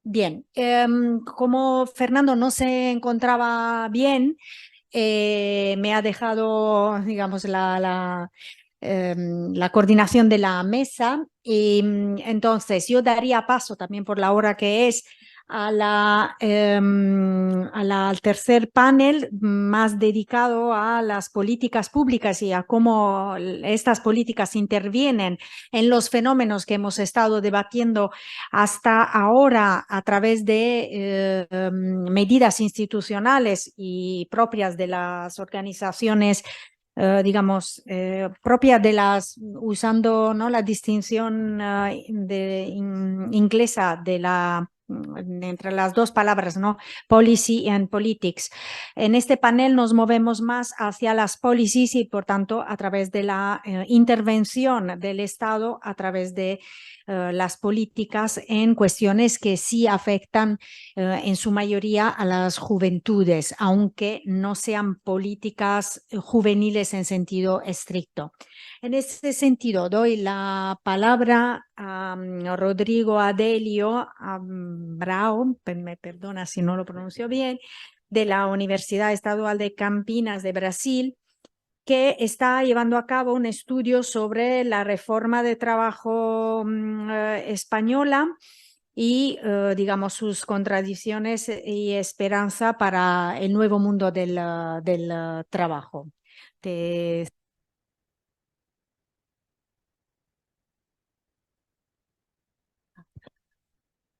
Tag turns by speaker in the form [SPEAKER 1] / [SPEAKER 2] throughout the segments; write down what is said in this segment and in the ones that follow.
[SPEAKER 1] Bien, como Fernando no se encontraba bien, me ha dejado, digamos, la coordinación de la mesa y entonces yo daría paso también por la hora que es al tercer panel más dedicado a las políticas públicas y a cómo estas políticas intervienen en los fenómenos que hemos estado debatiendo hasta ahora a través de medidas institucionales y propias de las organizaciones, propia de las, usando, ¿no?, la distinción inglesa de entre las dos palabras, ¿no? Policy and politics. En este panel nos movemos más hacia las policies y, por tanto, a través de la intervención del Estado, a través de las políticas en cuestiones que sí afectan en su mayoría a las juventudes, aunque no sean políticas juveniles en sentido estricto. En ese sentido, doy la palabra a Rodrigo Adelio Brau, me perdona si no lo pronuncio bien, de la Universidad Estadual de Campinas de Brasil, que está llevando a cabo un estudio sobre la reforma de trabajo española y, digamos, sus contradicciones y esperanza para el nuevo mundo del trabajo. Te...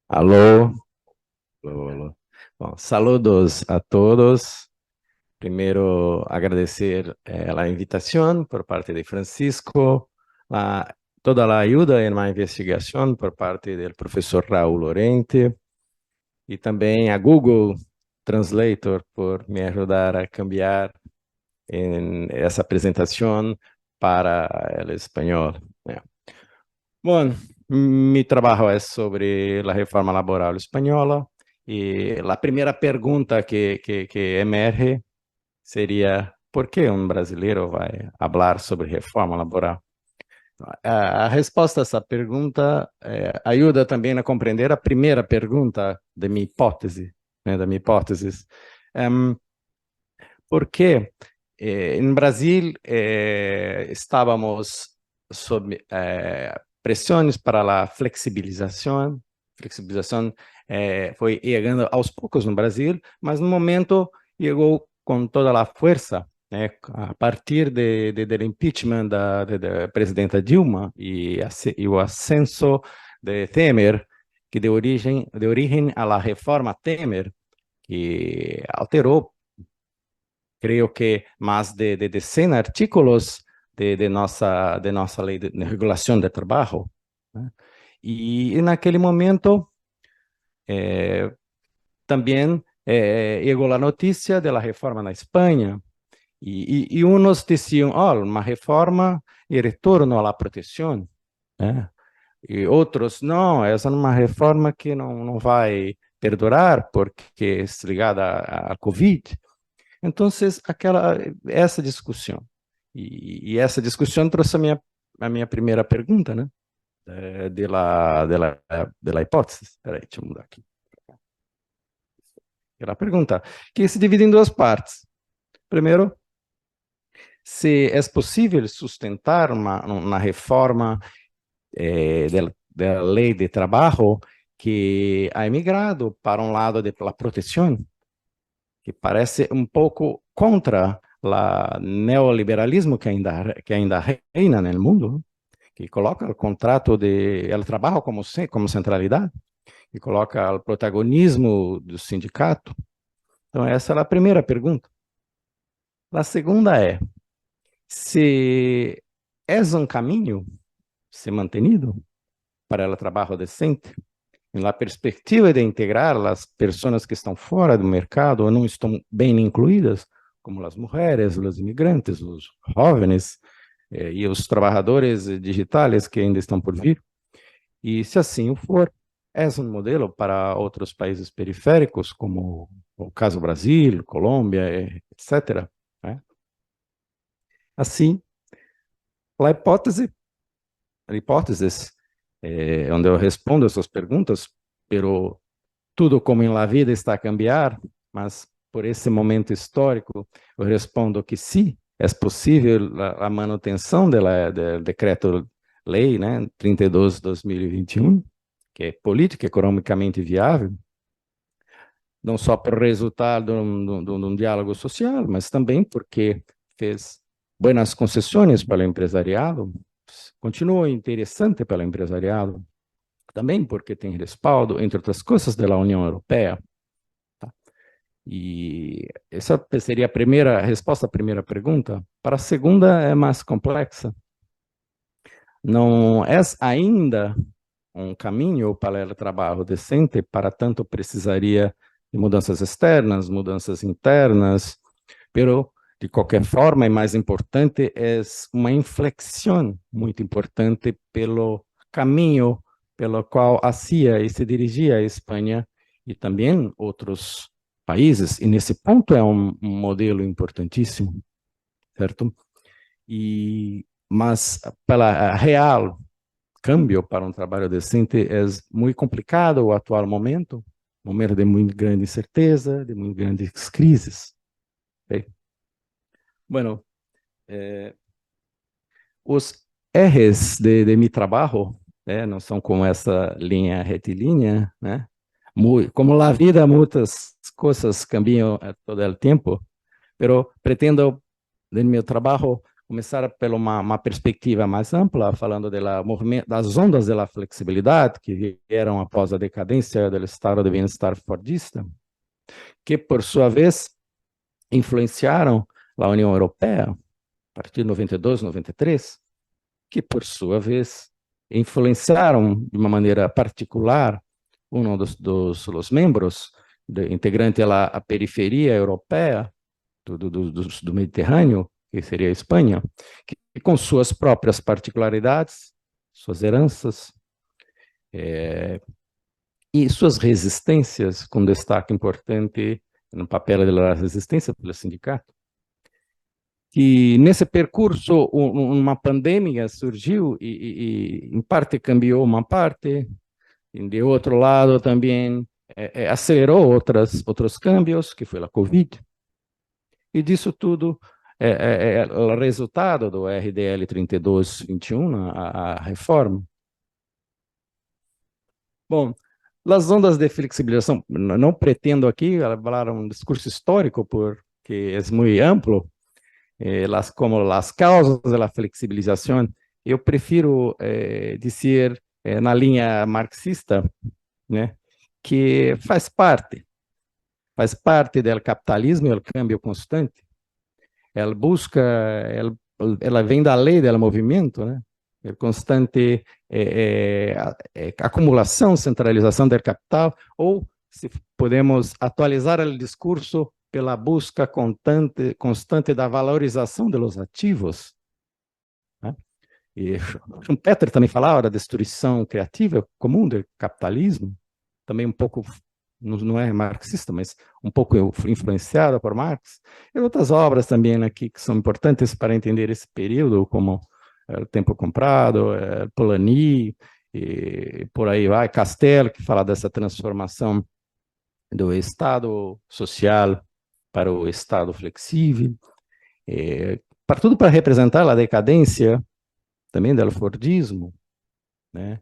[SPEAKER 2] Alô, alô, alô. Bom, saludos a todos. Primeiro, agradecer a invitação por parte de Francisco, toda a ajuda em uma investigação por parte do professor Raul Lorente e também a Google Translator por me ajudar a cambiar em essa apresentação para o espanhol. Bom, mi trabajo es sobre la reforma laboral española y la primera pregunta que emerge sería, ¿por qué un brasileiro vai hablar sobre reforma laboral? A resposta a essa pergunta ajuda também a compreender a primeira pergunta de minha hipótese, né, da minha hipótese. Porque em Brasil estávamos sob pressões para a flexibilização. Flexibilização foi chegando aos poucos no Brasil, mas no momento chegou com toda a força, né, a partir do impeachment da presidenta Dilma e o ascenso de Temer, que deu origem à reforma Temer, que alterou, creio que mais de 100 artículos de nossa lei de regulação de trabalho, né? E naquele momento também chegou a notícia da reforma na Espanha, e uns diziam, oh, uma reforma e retorno à proteção, né? E outros, não, essa é uma reforma que não vai perdurar porque é ligada à Covid. Então, essa discussão. E essa discussão trouxe a minha primeira pergunta, né? De la hipótese. Espera aí, deixa eu mudar aqui. Ela pergunta, que se divide em duas partes. Primeiro, se é possível sustentar uma reforma da lei de trabalho que ha migrado para um lado da proteção, que parece um pouco contra o neoliberalismo que ainda reina no mundo, que coloca o contrato de trabalho como centralidade, que coloca o protagonismo do sindicato. Então, essa é a primeira pergunta. A segunda é, se é caminho ser mantenido para o trabalho decente, na perspectiva de integrar as pessoas que estão fora do mercado ou não estão bem incluídas, como as mulheres, os imigrantes, os jovens e os trabalhadores digitais que ainda estão por vir. E se assim for, é um modelo para outros países periféricos, como o caso Brasil, Colômbia, etc. Né? Assim, a hipótese onde eu respondo essas perguntas, pero tudo como em la vida está a cambiar, mas por esse momento histórico, eu respondo que sim, é possível a manutenção do decreto-lei, né, 32 de 2021, que é política economicamente viável, não só por resultado de um diálogo social, mas também porque fez boas concessões para o empresariado, continua interessante para o empresariado, também porque tem respaldo, entre outras coisas, da União Europeia. Tá? E essa seria a primeira resposta à primeira pergunta. Para a segunda, é mais complexa. Não é ainda um caminho para o trabalho decente, para tanto precisaria de mudanças externas, mudanças internas, pero de qualquer forma, e mais importante, é uma inflexão muito importante pelo caminho pelo qual a CIA se dirigia à Espanha e também outros países, e nesse ponto é um modelo importantíssimo, certo? Mas pela real cambio para um trabalho decente é muito complicado o atual momento de muito grande incerteza, de muito grandes crises. Okay? Bueno, os R's de meu trabalho, não são como essa linha retilínea, né? Como a vida, muitas coisas cambiam todo o tempo, pero pretendo, no meu trabalho, começar por uma perspectiva mais ampla, falando das ondas da flexibilidade que vieram após a decadência do estado de bem-estar fordista, que, por sua vez, influenciaram a União Europeia, a partir de 92, 93, que, por sua vez, influenciaram de uma maneira particular um dos membros, integrante à periferia europeia do Mediterrâneo, que seria a Espanha, que com suas próprias particularidades, suas heranças, e suas resistências, com destaque importante no papel da resistência pelo sindicato. E nesse percurso, uma pandemia surgiu e em parte cambiou uma parte, e de outro lado também acelerou outros cambios, que foi a Covid. E disso tudo é o resultado do RDL 3221, a reforma. Bom, as ondas de flexibilização, não pretendo aqui falar um discurso histórico, porque é muito amplo, como as causas da flexibilização, eu prefiro dizer, na linha marxista, né, que faz parte do capitalismo e do câmbio constante. Ela busca, ela vem da lei do movimento, né? A constante acumulação, centralização do capital, ou se podemos atualizar o discurso pela busca constante da valorização dos ativos. Né? E Schumpeter também falava da destruição criativa comum do capitalismo, também um pouco, não é marxista, mas um pouco influenciada por Marx, e outras obras também aqui que são importantes para entender esse período, como O Tempo Comprado, Polanyi, e por aí vai, Castells, que fala dessa transformação do Estado social para o Estado flexível, para tudo para representar a decadência também do Fordismo, né,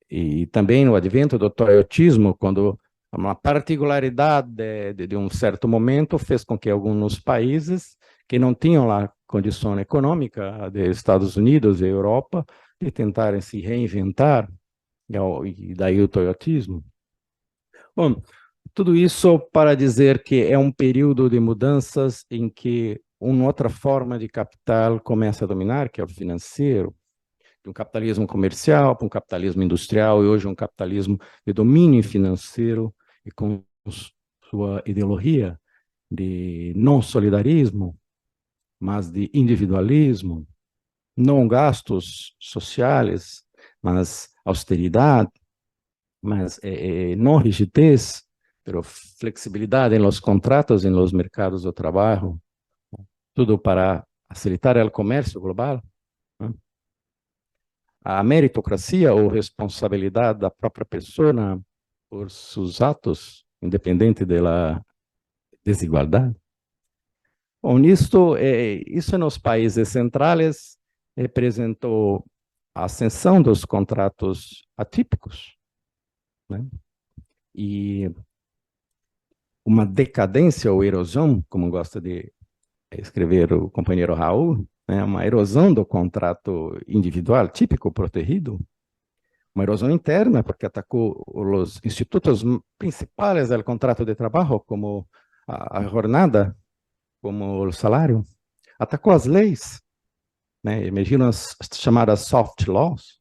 [SPEAKER 2] e também o advento do toyotismo, quando uma particularidade de um certo momento fez com que alguns países que não tinham a condição econômica de Estados Unidos e Europa de tentarem se reinventar, e daí o toyotismo. Bom, tudo isso para dizer que é um período de mudanças em que uma outra forma de capital começa a dominar, que é o financeiro, de um capitalismo comercial para um capitalismo industrial, e hoje um capitalismo de domínio financeiro e com sua ideologia de não solidarismo, mas de individualismo, não gastos sociais, mas austeridade, mas não rigidez, pero flexibilidade em los contratos, em los mercados do trabalho, tudo para facilitar o comércio global. Né? A meritocracia ou responsabilidade da própria pessoa por sus atos, independente da desigualdade. Bom, isso nos países centrais representou a ascensão dos contratos atípicos, né? E uma decadência ou erosão, como gosta de escrever o companheiro Raul, né? Uma erosão do contrato individual típico protegido, uma erosão interna, porque atacou os institutos principais do contrato de trabalho, como a jornada, como o salário, atacou as leis, né? Emergiram as chamadas soft laws,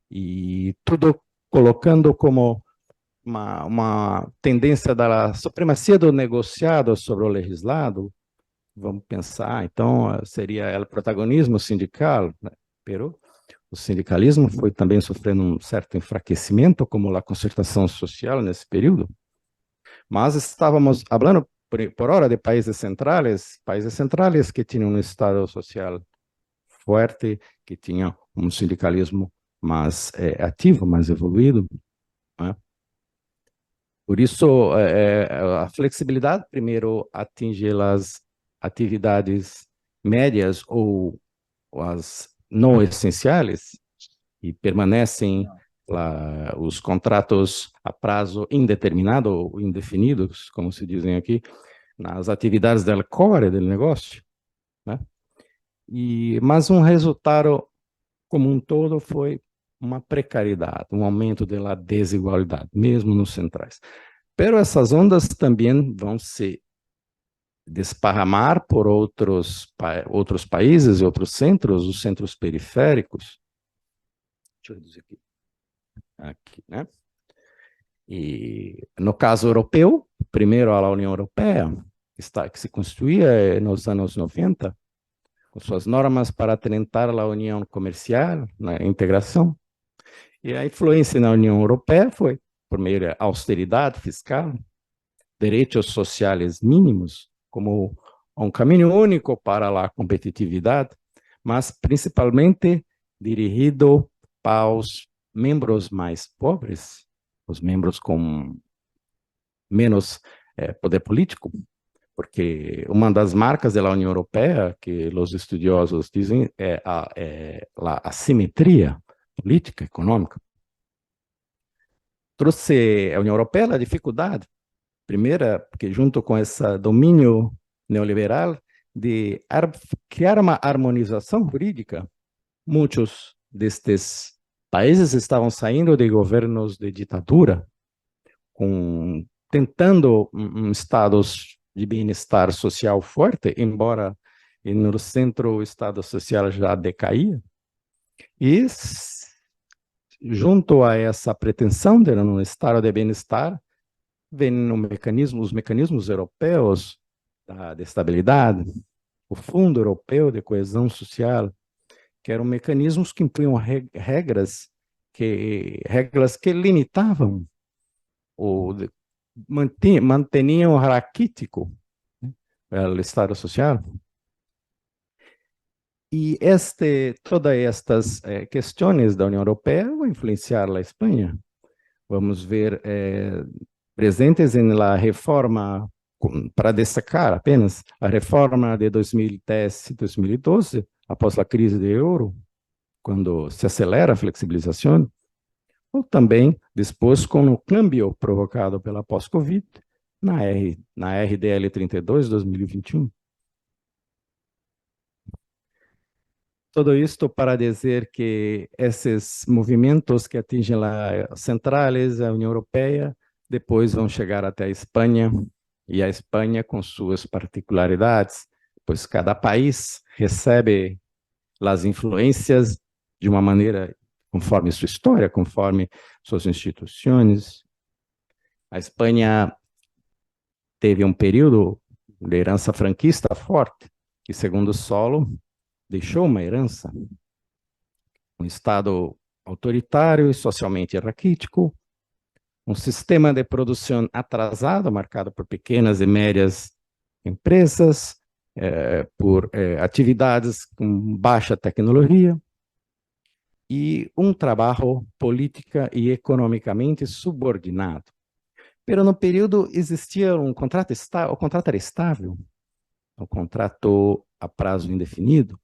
[SPEAKER 2] e tudo colocando como uma tendência da supremacia do negociado sobre o legislado. Vamos pensar, então, seria o protagonismo sindical, né? Pero o sindicalismo foi também sofrendo um certo enfraquecimento, como a concertação social nesse período. Mas estávamos falando, por hora, de países centrais que tinham um Estado social forte, que tinham um sindicalismo mais ativo, mais evoluído, né? Por isso, a flexibilidade, primeiro, atinge as atividades médias ou as não essenciais, e permanecem lá os contratos a prazo indeterminado ou indefinidos, como se dizem aqui, nas atividades del core do negócio, né? Mas um resultado como um todo foi uma precariedade, um aumento da desigualdade, mesmo nos centrais. Pero essas ondas também vão se desparramar por outros países e outros centros, os centros periféricos. Deixa eu reduzir aqui, né? E no caso europeu, primeiro a União Europeia, que se constituía nos anos 90, com suas normas para tentar a união comercial, na integração. E a influência na União Europeia foi por meio da austeridade fiscal, direitos sociais mínimos, como um caminho único para a competitividade, mas principalmente dirigido para os membros mais pobres, os membros com menos poder político, porque uma das marcas da União Europeia, que os estudiosos dizem, é a assimetria política, econômica. Trouxe a União Europeia a dificuldade, primeira, porque junto com esse domínio neoliberal, de criar uma harmonização jurídica, muitos destes países estavam saindo de governos de ditadura, tentando estados de bem-estar social forte, embora no centro o estado social já decaía. E, junto a essa pretensão de um estado de bem-estar, vem os mecanismos europeus de estabilidade, o Fundo Europeu de Coesão Social, que eram mecanismos que impunham regras que limitavam ou mantinham raquítico, né, o Estado Social. E todas estas questões da União Europeia vão influenciar a Espanha. Vamos ver presentes na reforma, para destacar apenas, a reforma de 2010 e 2012, após a crise do euro, quando se acelera a flexibilização, ou também depois com o câmbio provocado pela pós-Covid na RDL 32 2021. Tudo isto para dizer que esses movimentos que atingem as centrais, a União Europeia, depois vão chegar até a Espanha, e a Espanha com suas particularidades, pois cada país recebe as influências de uma maneira conforme sua história, conforme suas instituições. A Espanha teve um período de herança franquista forte, que, segundo Solo, deixou uma herança, um Estado autoritário e socialmente raquítico, um sistema de produção atrasado, marcado por pequenas e médias empresas, por atividades com baixa tecnologia, e um trabalho política e economicamente subordinado. Pero no período existia um contrato estável, o contrato era estável, um contrato a prazo indefinido,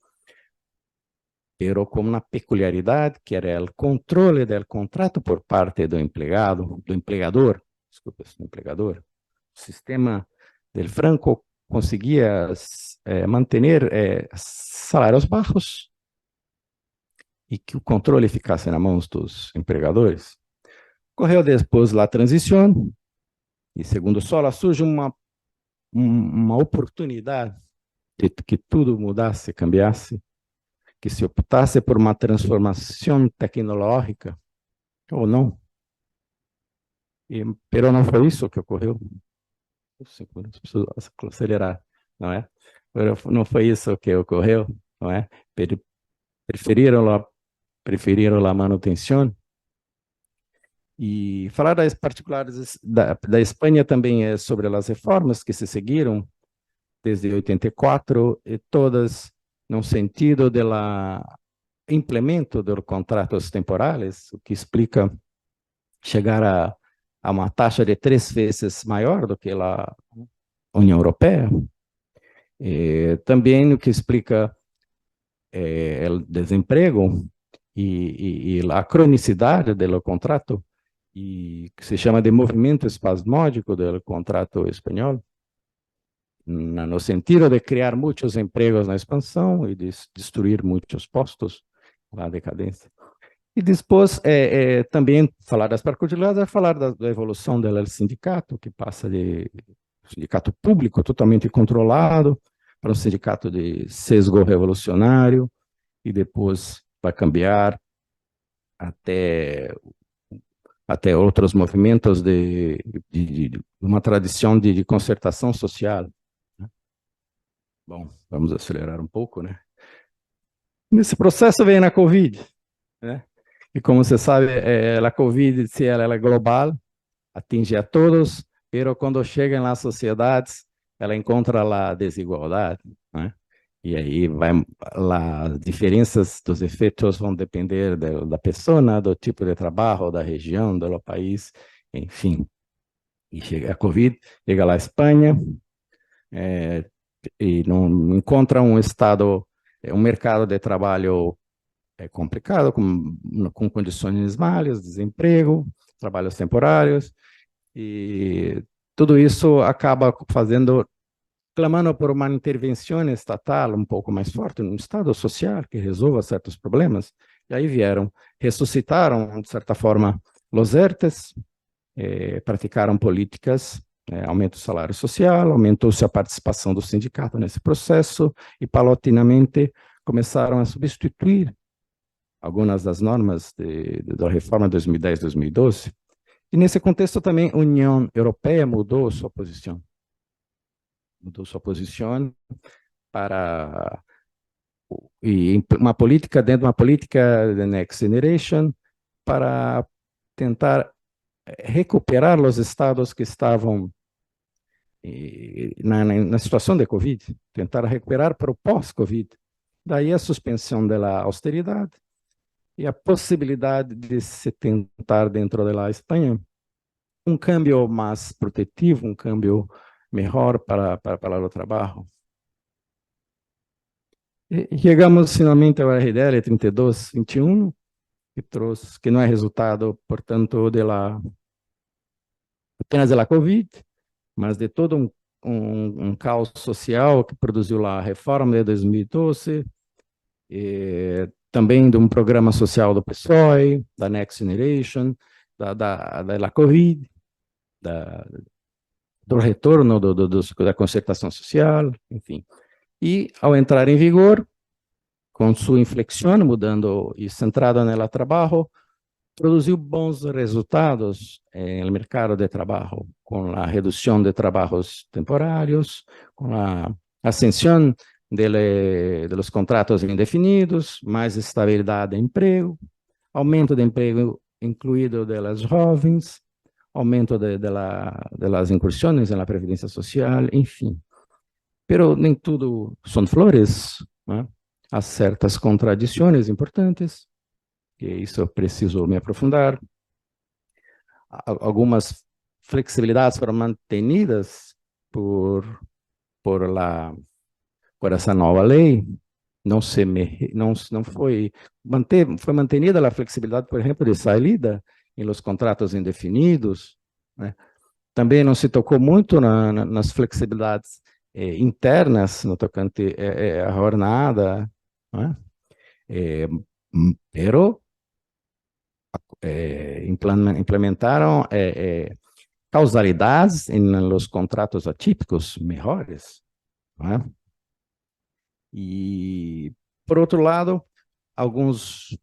[SPEAKER 2] pero com uma peculiaridade que era o controle do contrato por parte do empregado, do empregador, desculpa, do empregador. O sistema del Franco conseguia manter salários baixos e que o controle ficasse nas mãos dos empregadores. Correu depois a transição e, segundo Sola, surge uma oportunidade de que tudo mudasse, cambiasse, que se optasse por uma transformação tecnológica ou não. Pero não foi isso que ocorreu. 5 minutos, preciso acelerar, não é? Não foi isso que ocorreu, não é? Preferiram a manutenção. E falar das particulares da Espanha também é sobre as reformas que se seguiram desde 84 e todas no sentido do implemento dos contratos temporais, o que explica chegar a uma taxa de 3 vezes maior do que a União Europeia. Também o que explica o desemprego e a cronicidade do contrato, e que se chama de movimento espasmódico do contrato espanhol, no sentido de criar muitos empregos na expansão e de destruir muitos postos na decadência. E depois, também falar das particularidades, é falar da evolução do sindicato, que passa de sindicato público totalmente controlado para um sindicato de sesgo revolucionário, e depois vai cambiar até outros movimentos de uma tradição de concertação social. Bom, vamos acelerar um pouco, né? Nesse processo vem a Covid, né? E como você sabe, a Covid, se ela é global, atinge a todos, mas quando chega nas sociedades, ela encontra a desigualdade, né? E aí as diferenças dos efeitos vão depender da pessoa, do tipo de trabalho, da região, do país, enfim. E chega a Covid, chega lá a Espanha, e não encontra um mercado de trabalho complicado, com condições malas, desemprego, trabalhos temporários, e tudo isso acaba clamando por uma intervenção estatal um pouco mais forte, um Estado social que resolva certos problemas, e aí ressuscitaram, de certa forma, os ERTEs, praticaram políticas, aumento do salário social, aumentou-se a participação do sindicato nesse processo, e paulatinamente começaram a substituir algumas das normas da reforma 2010-2012, e nesse contexto também a União Europeia mudou sua posição para uma política dentro de uma política de Next Generation para tentar recuperar os estados que estavam na situação de Covid, tentar recuperar para o pós-Covid. Daí a suspensão da austeridade e a possibilidade de se tentar dentro da Espanha um câmbio mais protetivo, um câmbio melhor para o trabalho. E chegamos finalmente ao RDL 3221, que não é resultado, portanto, apenas da Covid, mas de todo um caos social que produziu a reforma de 2012, e também de um programa social do PSOE, da Next Generation, da Covid, do retorno da concertação social, enfim. E, ao entrar em vigor, com sua inflexão, mudando e centrada no trabalho, produziu bons resultados no mercado de trabalho, com a redução de trabalhos temporários, com a ascensão dos contratos indefinidos, mais estabilidade de emprego, aumento de emprego incluído das jovens, aumento das incursões na previdência social, enfim. Pero nem tudo são flores, né? Há certas contradições importantes, que isso eu preciso me aprofundar. Algumas flexibilidades foram mantenidas por, la, por essa nova lei. Não foi, foi mantenida a flexibilidade, por exemplo, de saída em los contratos indefinidos, né? Também não se tocou muito nas flexibilidades internas, no tocante à jornada, né? Pero implementaram causalidades em los contratos atípicos melhores, né? E, por outro lado, alguns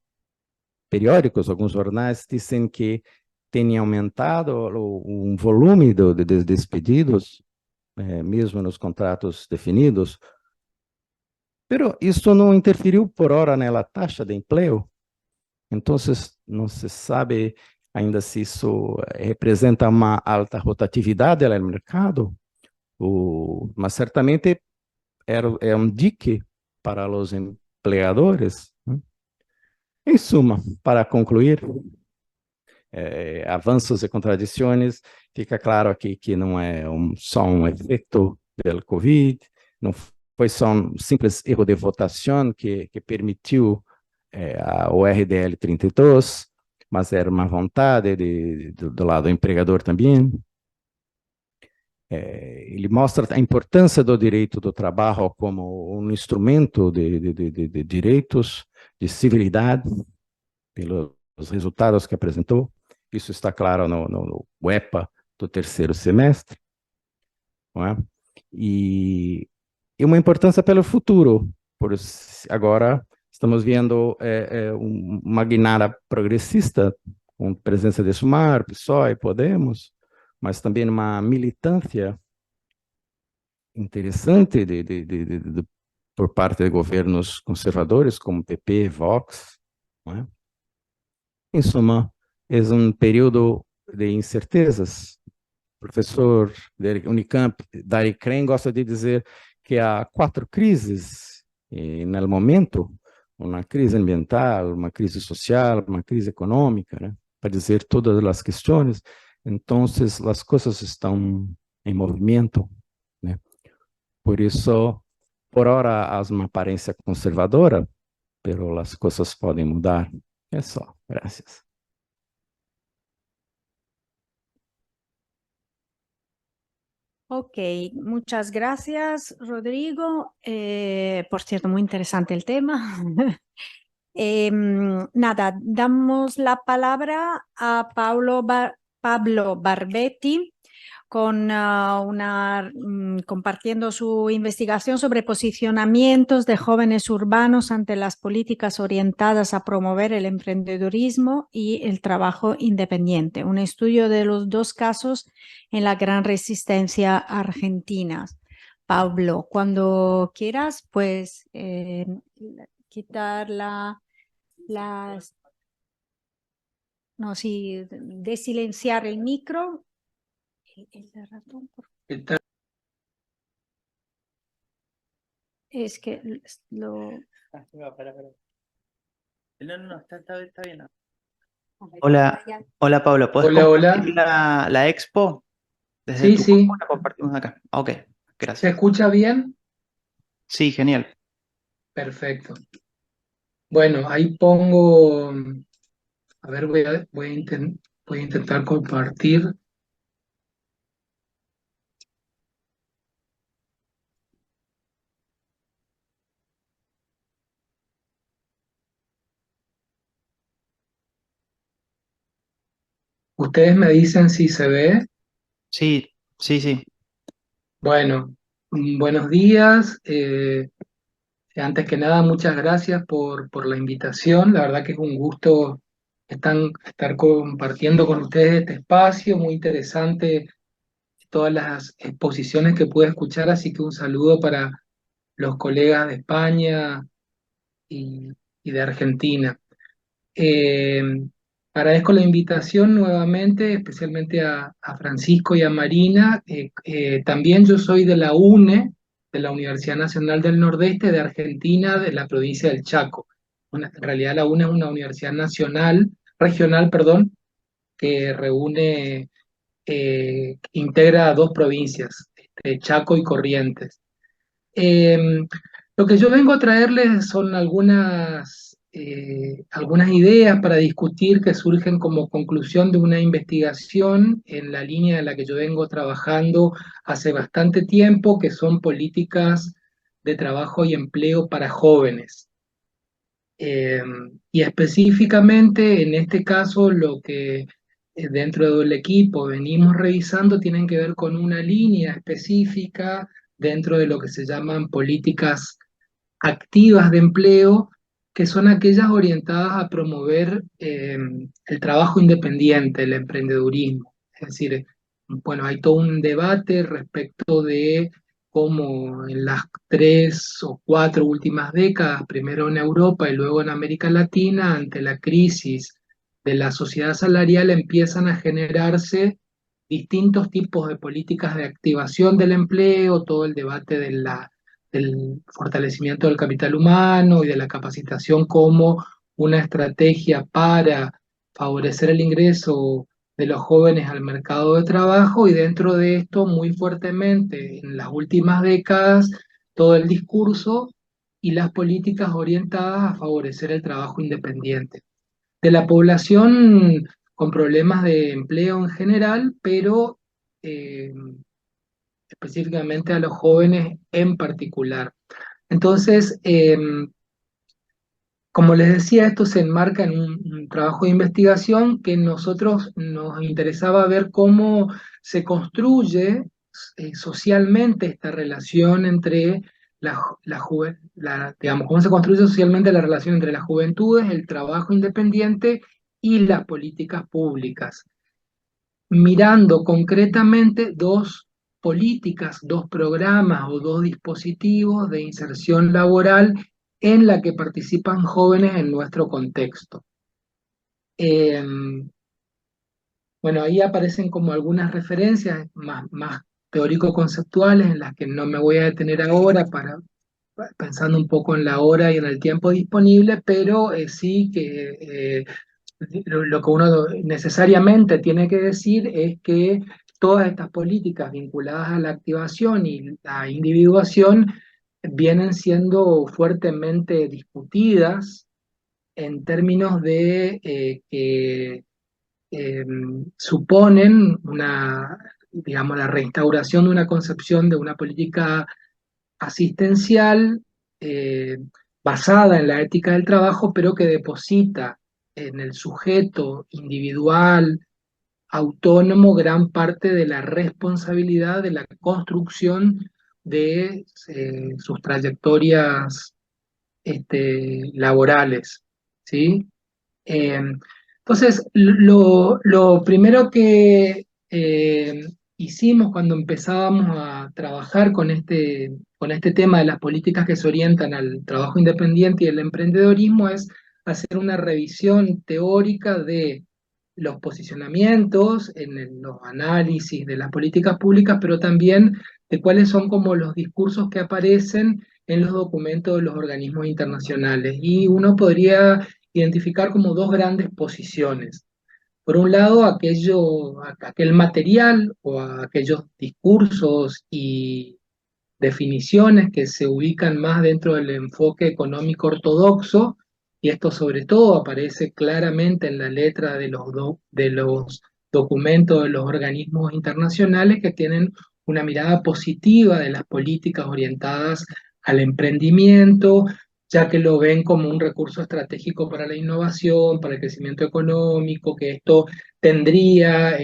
[SPEAKER 2] periódicos, alguns jornais dizem que tem aumentado o volume de despedidos, mesmo nos contratos definidos, pero isso não interferiu por hora na taxa de emprego, então não se sabe ainda se isso representa uma alta rotatividade no mercado, mas certamente é um dique para os empregadores, né? Em suma, para concluir, avanços e contradições, fica claro aqui que não é só um efeito do Covid, não foi só um simples erro de votação que permitiu o RDL 32, mas era uma vontade do lado do empregador também. Ele mostra a importância do direito do trabalho como um instrumento de direitos, de civilidade, pelos resultados que apresentou. Isso está claro no EPA do terceiro semestre, não é? E uma importância pelo futuro. Agora estamos vendo uma guinada progressista, com presença de Sumar, PSOE e Podemos, mas também uma militância interessante por parte de governos conservadores, como PP, Vox, não é? Em suma, é um período de incertezas. O professor da Unicamp, Dari Kren, gosta de dizer que há 4 crises no momento, uma crise ambiental, uma crise social, uma crise econômica, né? Para dizer todas as questões. Então, as coisas estão em movimento, né? Por isso, por hora, há uma aparência conservadora, pero as coisas podem mudar. É só. Gracias.
[SPEAKER 1] Ok, muchas gracias, Rodrigo. Por cierto, muy interesante el tema. Nada, damos la palabra a Pablo Barbetti compartiendo su investigación sobre posicionamientos de jóvenes urbanos ante las políticas orientadas a promover el emprendedurismo y el trabajo independiente. Un estudio de los 2 casos en la gran resistencia argentina. Pablo, cuando quieras, pues quitar no, sí, desilenciar el micro. El ratón, es que lo...
[SPEAKER 3] No, está bien. Hola, hola Pablo, ¿puedes
[SPEAKER 4] Hola,
[SPEAKER 3] compartir
[SPEAKER 4] hola.
[SPEAKER 3] la expo? Desde
[SPEAKER 4] Sí,
[SPEAKER 3] tu
[SPEAKER 4] sí.
[SPEAKER 3] compu la compartimos acá. Ok,
[SPEAKER 4] ¿Se
[SPEAKER 3] gracias.
[SPEAKER 4] escucha bien?
[SPEAKER 3] Sí, genial.
[SPEAKER 4] Perfecto. Bueno, ahí pongo, a ver, voy a intentar compartir. Ustedes me dicen si se ve.
[SPEAKER 3] Sí, sí, sí.
[SPEAKER 4] Bueno, buenos días. Antes que nada, muchas gracias por la invitación. La verdad que es un gusto estar compartiendo con ustedes este espacio, muy interesante todas las exposiciones que pude escuchar, así que un saludo para los colegas de España y, y de Argentina. Eh, Agradezco la invitación nuevamente, especialmente a Francisco y a Marina. También yo soy de la UNE, de la Universidad Nacional del Nordeste de Argentina, de la provincia del Chaco. en realidad la UNA es una universidad regional, perdón, que integra a dos provincias, Chaco y Corrientes. Lo que yo vengo a traerles son algunas ideas para discutir que surgen como conclusión de una investigación en la línea en la que yo vengo trabajando hace bastante tiempo, que son políticas de trabajo y empleo para jóvenes. Y específicamente en este caso lo que dentro del equipo venimos revisando tienen que ver con una línea específica dentro de lo que se llaman políticas activas de empleo, que son aquellas orientadas a promover el trabajo independiente, el emprendedurismo. Es decir, bueno, hay todo un debate respecto de cómo en las 3 o 4 últimas décadas, primero en Europa y luego en América Latina, ante la crisis de la sociedad salarial, empiezan a generarse distintos tipos de políticas de activación del empleo, todo el debate del fortalecimiento del capital humano y de la capacitación como una estrategia para favorecer el ingreso de los jóvenes al mercado de trabajo, y dentro de esto muy fuertemente en las últimas décadas todo el discurso y las políticas orientadas a favorecer el trabajo independiente de la población con problemas de empleo en general, pero eh, específicamente a los jóvenes en particular. Entonces, como les decía, esto se enmarca en un trabajo de investigación que nosotros nos interesaba ver cómo se construye socialmente esta relación entre digamos, cómo se construye socialmente la relación entre las juventudes, el trabajo independiente y las políticas públicas, mirando concretamente dos políticas, dos programas o dos dispositivos de inserción laboral en la que participan jóvenes en nuestro contexto. Bueno, ahí aparecen como algunas referencias más teórico-conceptuales en las que no me voy a detener ahora pensando un poco en la hora y en el tiempo disponible, pero sí que lo que uno necesariamente tiene que decir es que todas estas políticas vinculadas a la activación y la individuación vienen siendo fuertemente discutidas en términos de que eh, suponen digamos, la reinstauración de una concepción de una política asistencial eh, basada en la ética del trabajo, pero que deposita en el sujeto individual, autónomo, gran parte de la responsabilidad de la construcción de sus trayectorias laborales, ¿sí? Eh, entonces, lo primero que hicimos cuando empezábamos a trabajar con este tema de las políticas que se orientan al trabajo independiente y el emprendedorismo es hacer una revisión teórica de los posicionamientos, los análisis de las políticas públicas, pero también de cuáles son como los discursos que aparecen en los documentos de los organismos internacionales. Y uno podría identificar como dos grandes posiciones. Por un lado, aquel material o aquellos discursos y definiciones que se ubican más dentro del enfoque económico ortodoxo, y esto sobre todo aparece claramente en la letra de los documentos de los organismos internacionales que tienen una mirada positiva de las políticas orientadas al emprendimiento, ya que lo ven como un recurso estratégico para la innovación, para el crecimiento económico, que esto tendría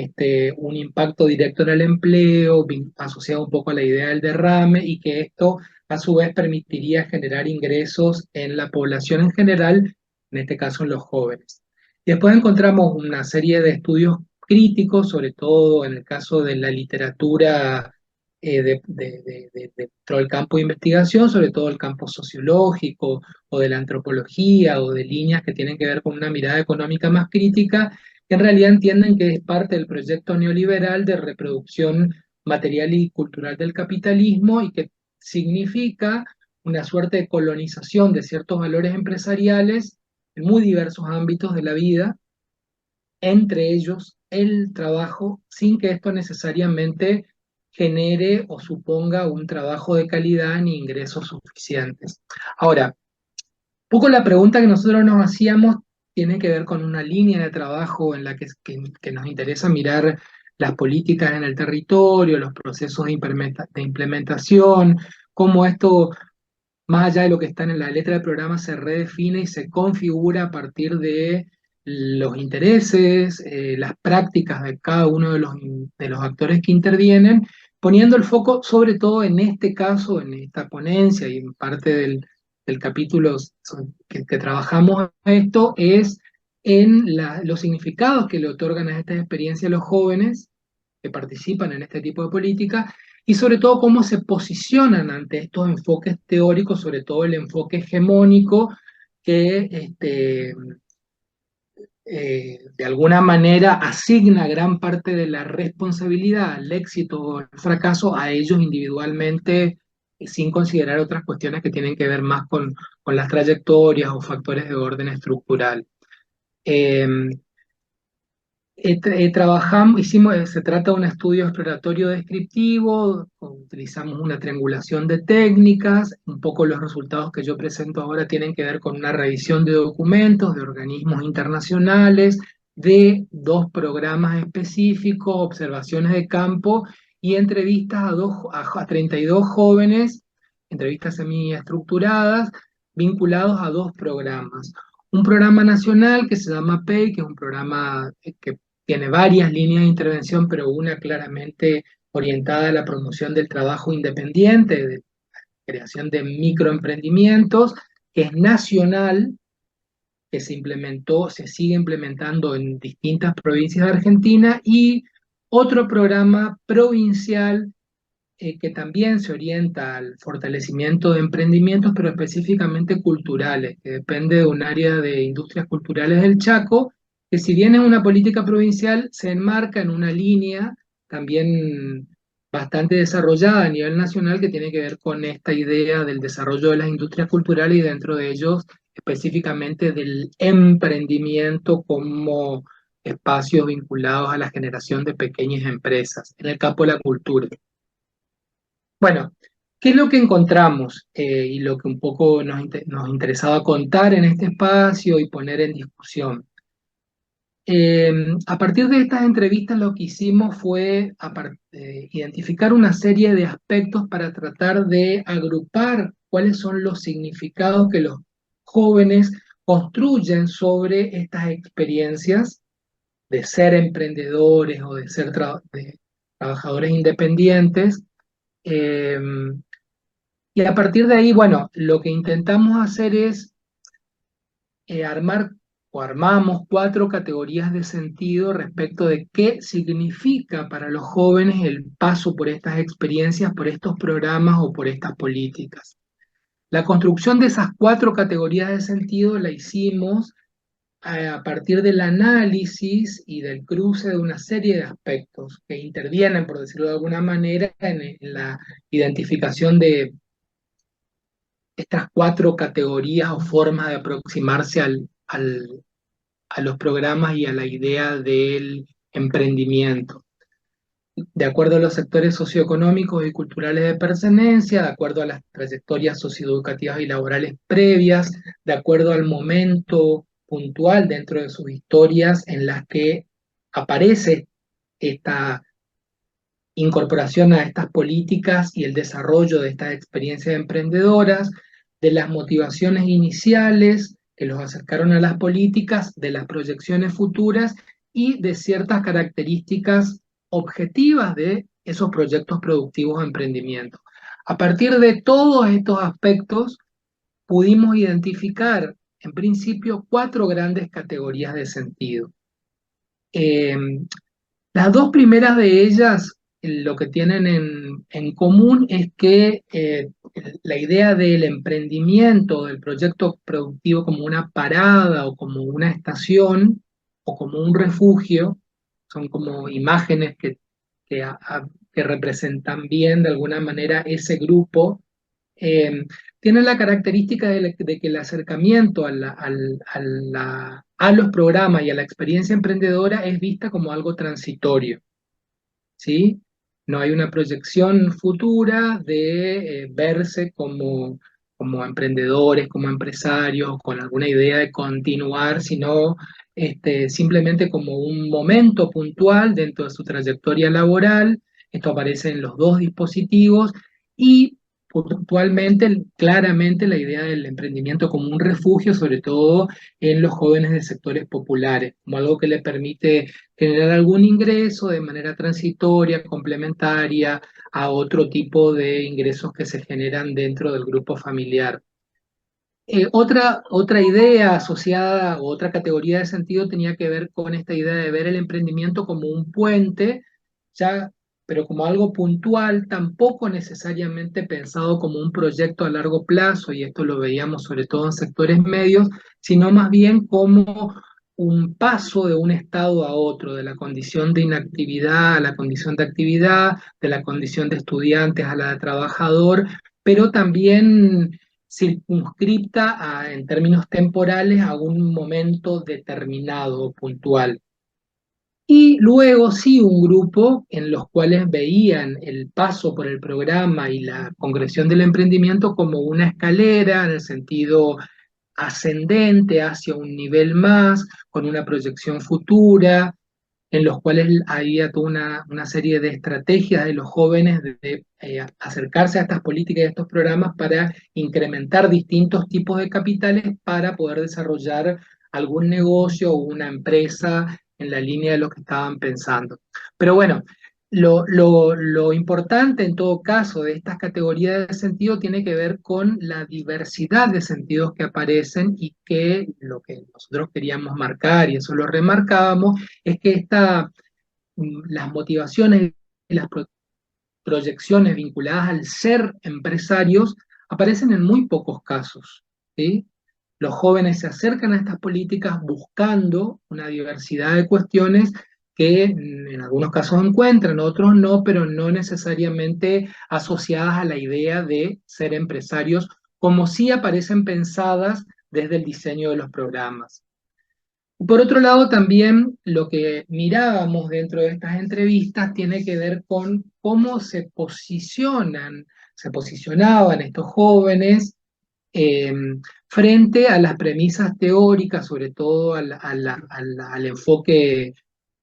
[SPEAKER 4] un impacto directo en el empleo, asociado un poco a la idea del derrame, y que esto a su vez permitiría generar ingresos en la población en general, en este caso en los jóvenes. Y después encontramos una serie de estudios críticos, sobre todo en el caso de la literatura dentro del campo de investigación, sobre todo el campo sociológico o de la antropología o de líneas que tienen que ver con una mirada económica más crítica, que en realidad entienden que es parte del proyecto neoliberal de reproducción material y cultural del capitalismo y que significa una suerte de colonización de ciertos valores empresariales en muy diversos ámbitos de la vida, entre ellos el trabajo, sin que esto necesariamente genere o suponga un trabajo de calidad ni ingresos suficientes. Ahora, poco la pregunta que nosotros nos hacíamos tiene que ver con una línea de trabajo en la que nos interesa mirar las políticas en el territorio, los procesos de implementación, cómo esto, más allá de lo que está en la letra del programa, se redefine y se configura a partir de los intereses, las prácticas de cada uno de los actores que intervienen, poniendo el foco sobre todo en este caso, en esta ponencia y en parte del capítulo que trabajamos esto, es en los significados que le otorgan a estas experiencias los jóvenes que participan en este tipo de política y sobre todo cómo se posicionan ante estos enfoques teóricos, sobre todo el enfoque hegemónico que de alguna manera asigna gran parte de la responsabilidad al éxito o al fracaso a ellos individualmente, sin considerar otras cuestiones que tienen que ver más con las trayectorias o factores de orden estructural. Eh, se trata de un estudio exploratorio descriptivo, utilizamos una triangulación de técnicas, un poco los resultados que yo presento ahora tienen que ver con una revisión de documentos, de organismos internacionales, de 2 programas específicos, observaciones de campo y entrevistas a 32 jóvenes, entrevistas semiestructuradas, vinculados a 2 programas. Un programa nacional que se llama PEI, que es un programa que tiene varias líneas de intervención, pero una claramente orientada a la promoción del trabajo independiente, de creación de microemprendimientos, que es nacional, que se sigue implementando en distintas provincias de Argentina, y otro programa provincial que también se orienta al fortalecimiento de emprendimientos, pero específicamente culturales, que depende de un área de industrias culturales del Chaco, que si bien es una política provincial, se enmarca en una línea también bastante desarrollada a nivel nacional que tiene que ver con esta idea del desarrollo de las industrias culturales y dentro de ellos específicamente del emprendimiento como espacios vinculados a la generación de pequeñas empresas en el campo de la cultura. Bueno, ¿qué es lo que encontramos y lo que un poco nos interesaba contar en este espacio y poner en discusión? A partir de estas entrevistas lo que hicimos fue identificar una serie de aspectos para tratar de agrupar cuáles son los significados que los jóvenes construyen sobre estas experiencias de ser emprendedores o de ser trabajadores independientes. Eh, y a partir de ahí, bueno, lo que intentamos hacer es armar o armamos 4 categorías de sentido respecto de qué significa para los jóvenes el paso por estas experiencias, por estos programas o por estas políticas. La construcción de esas 4 categorías de sentido la hicimos a partir del análisis y del cruce de una serie de aspectos que intervienen, por decirlo de alguna manera, en la identificación de estas 4 categorías o formas de aproximarse a los programas y a la idea del emprendimiento. De acuerdo a los sectores socioeconómicos y culturales de pertenencia, de acuerdo a las trayectorias socioeducativas y laborales previas, de acuerdo al momento puntual dentro de sus historias en las que aparece esta incorporación a estas políticas y el desarrollo de estas experiencias emprendedoras, de las motivaciones iniciales que los acercaron a las políticas, de las proyecciones futuras y de ciertas características objetivas de esos proyectos productivos de emprendimiento. A partir de todos estos aspectos, pudimos identificar, en principio, 4 grandes categorías de sentido. Las 2 primeras de ellas, lo que tienen en común es que la idea del emprendimiento, del proyecto productivo como una parada o como una estación o como un refugio, son como imágenes que representan bien de alguna manera ese grupo tiene la característica de que el acercamiento a los programas y a la experiencia emprendedora es vista como algo transitorio, ¿sí? No hay una proyección futura de verse como emprendedores, como empresarios, con alguna idea de continuar, sino simplemente como un momento puntual dentro de su trayectoria laboral. Esto aparece en los dos dispositivos y puntualmente, claramente la idea del emprendimiento como un refugio, sobre todo en los jóvenes de sectores populares, como algo que le permite generar algún ingreso de manera transitoria, complementaria a otro tipo de ingresos que se generan dentro del grupo familiar. Otra idea asociada, o otra categoría de sentido tenía que ver con esta idea de ver el emprendimiento como un puente, ya, pero como algo puntual, tampoco necesariamente pensado como un proyecto a largo plazo, y esto lo veíamos sobre todo en sectores medios, sino más bien como un paso de un estado a otro, de la condición de inactividad a la condición de actividad, de la condición de estudiantes a la de trabajador, pero también circunscripta en términos temporales a un momento determinado o puntual. Y luego sí un grupo en los cuales veían el paso por el programa y la concreción del emprendimiento como una escalera en el sentido ascendente hacia un nivel más, con una proyección futura, en los cuales había toda una serie de estrategias de los jóvenes de acercarse a estas políticas y a estos programas para incrementar distintos tipos de capitales para poder desarrollar algún negocio o una empresa en la línea de lo que estaban pensando. Pero bueno, lo importante en todo caso de estas categorías de sentido tiene que ver con la diversidad de sentidos que aparecen y que lo que nosotros queríamos marcar, y eso lo remarcábamos, es que las motivaciones y las proyecciones vinculadas al ser empresarios aparecen en muy pocos casos, ¿sí? Los jóvenes se acercan a estas políticas buscando una diversidad de cuestiones que en algunos casos encuentran, otros no, pero no necesariamente asociadas a la idea de ser empresarios, como sí aparecen pensadas desde el diseño de los programas. Por otro lado, también lo que mirábamos dentro de estas entrevistas tiene que ver con cómo se posicionaban estos jóvenes eh, frente a las premisas teóricas, sobre todo al enfoque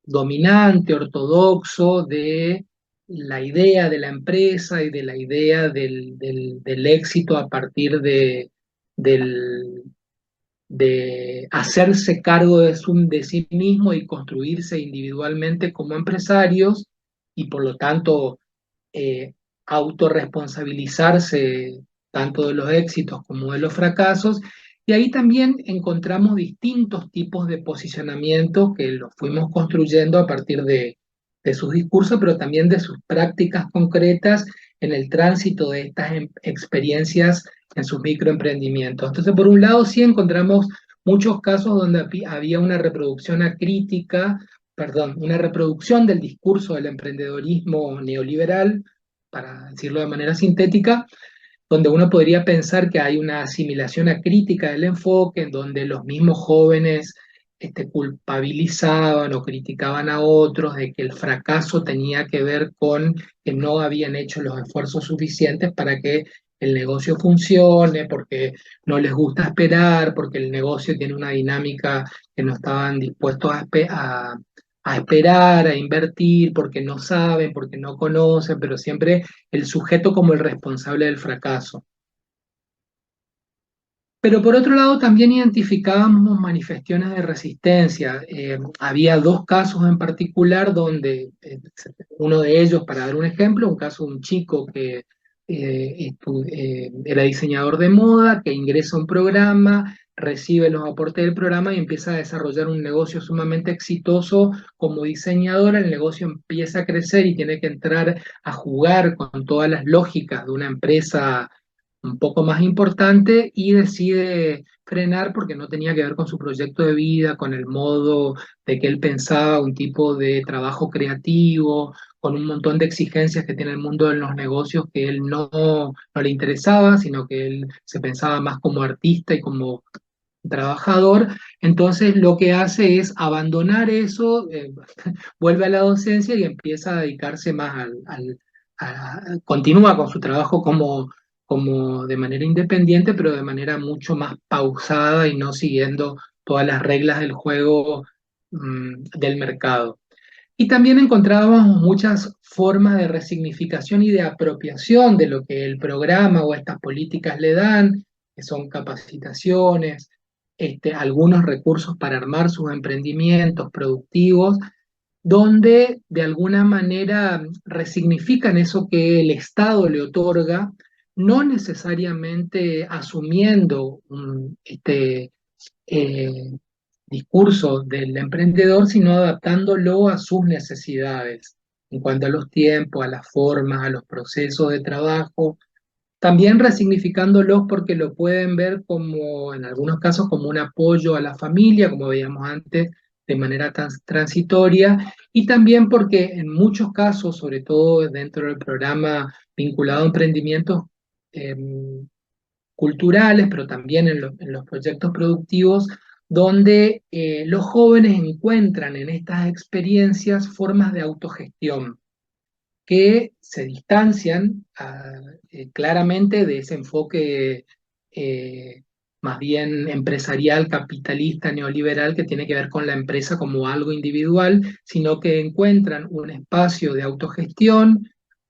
[SPEAKER 4] dominante, ortodoxo de la idea de la empresa y de la idea del éxito a partir del, de hacerse cargo de sí mismo y construirse individualmente como empresarios y por lo tanto autorresponsabilizarse tanto de los éxitos como de los fracasos. Y ahí también encontramos distintos tipos de posicionamiento que los fuimos construyendo a partir de sus discursos, pero también de sus prácticas concretas en el tránsito de estas experiencias en sus microemprendimientos. Entonces, por un lado, sí encontramos muchos casos donde había una reproducción acrítica, perdón, una reproducción del discurso del emprendedorismo neoliberal, para decirlo de manera sintética, donde uno podría pensar que hay una asimilación acrítica del enfoque, en donde los mismos jóvenes culpabilizaban o criticaban a otros de que el fracaso tenía que ver con que no habían hecho los esfuerzos suficientes para que el negocio funcione, porque no les gusta esperar, porque el negocio tiene una dinámica que no estaban dispuestos a esperar, a invertir, porque no saben, porque no conocen, pero siempre el sujeto como el responsable del fracaso. Pero por otro lado también identificábamos manifestaciones de resistencia. Había dos casos en particular donde, uno de ellos, para dar un ejemplo, un caso de un chico que era diseñador de moda, que ingresa a un programa, recibe los aportes del programa y empieza a desarrollar un negocio sumamente exitoso como diseñador. El negocio empieza a crecer y tiene que entrar a jugar con todas las lógicas de una empresa un poco más importante y decide frenar porque no tenía que ver con su proyecto de vida, con el modo de que él pensaba, un tipo de trabajo creativo, con un montón de exigencias que tiene el mundo de los negocios que él no le interesaba, sino que él se pensaba más como artista y como trabajador. Entonces lo que hace es abandonar eso, vuelve a la docencia y empieza a dedicarse más continúa con su trabajo como de manera independiente, pero de manera mucho más pausada y no siguiendo todas las reglas del juego del mercado. Y también encontrábamos muchas formas de resignificación y de apropiación de lo que el programa o estas políticas le dan, que son capacitaciones, algunos recursos para armar sus emprendimientos productivos, donde de alguna manera resignifican eso que el Estado le otorga, no necesariamente asumiendo eh, discurso del emprendedor, sino adaptándolo a sus necesidades en cuanto a los tiempos, a las formas, a los procesos de trabajo, también resignificándolos porque lo pueden ver como, en algunos casos, como un apoyo a la familia, como veíamos antes, de manera transitoria, y también porque en muchos casos, sobre todo dentro del programa vinculado a emprendimientos culturales, pero también en los proyectos productivos, donde los jóvenes encuentran en estas experiencias formas de autogestión que se distancian claramente de ese enfoque eh, más bien empresarial, capitalista, neoliberal, que tiene que ver con la empresa como algo individual, sino que encuentran un espacio de autogestión,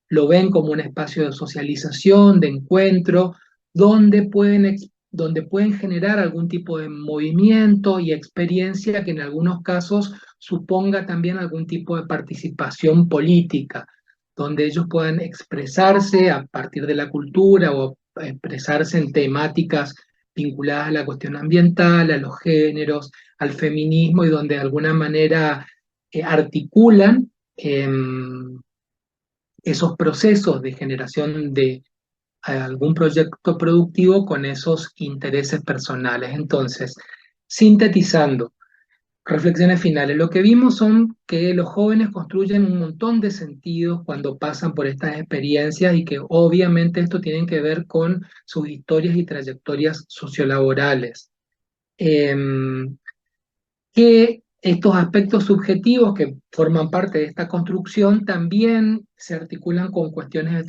[SPEAKER 4] lo ven como un espacio de socialización, de encuentro, donde pueden generar algún tipo de movimiento y experiencia que en algunos casos suponga también algún tipo de participación política, donde ellos puedan expresarse a partir de la cultura o expresarse en temáticas vinculadas a la cuestión ambiental, a los géneros, al feminismo, y donde de alguna manera articulan esos procesos de generación de algún proyecto productivo con esos intereses personales. Entonces, sintetizando, reflexiones finales. Lo que vimos son que los jóvenes construyen un montón de sentidos cuando pasan por estas experiencias y que obviamente esto tiene que ver con sus historias y trayectorias sociolaborales. Que estos aspectos subjetivos que forman parte de esta construcción también se articulan con cuestiones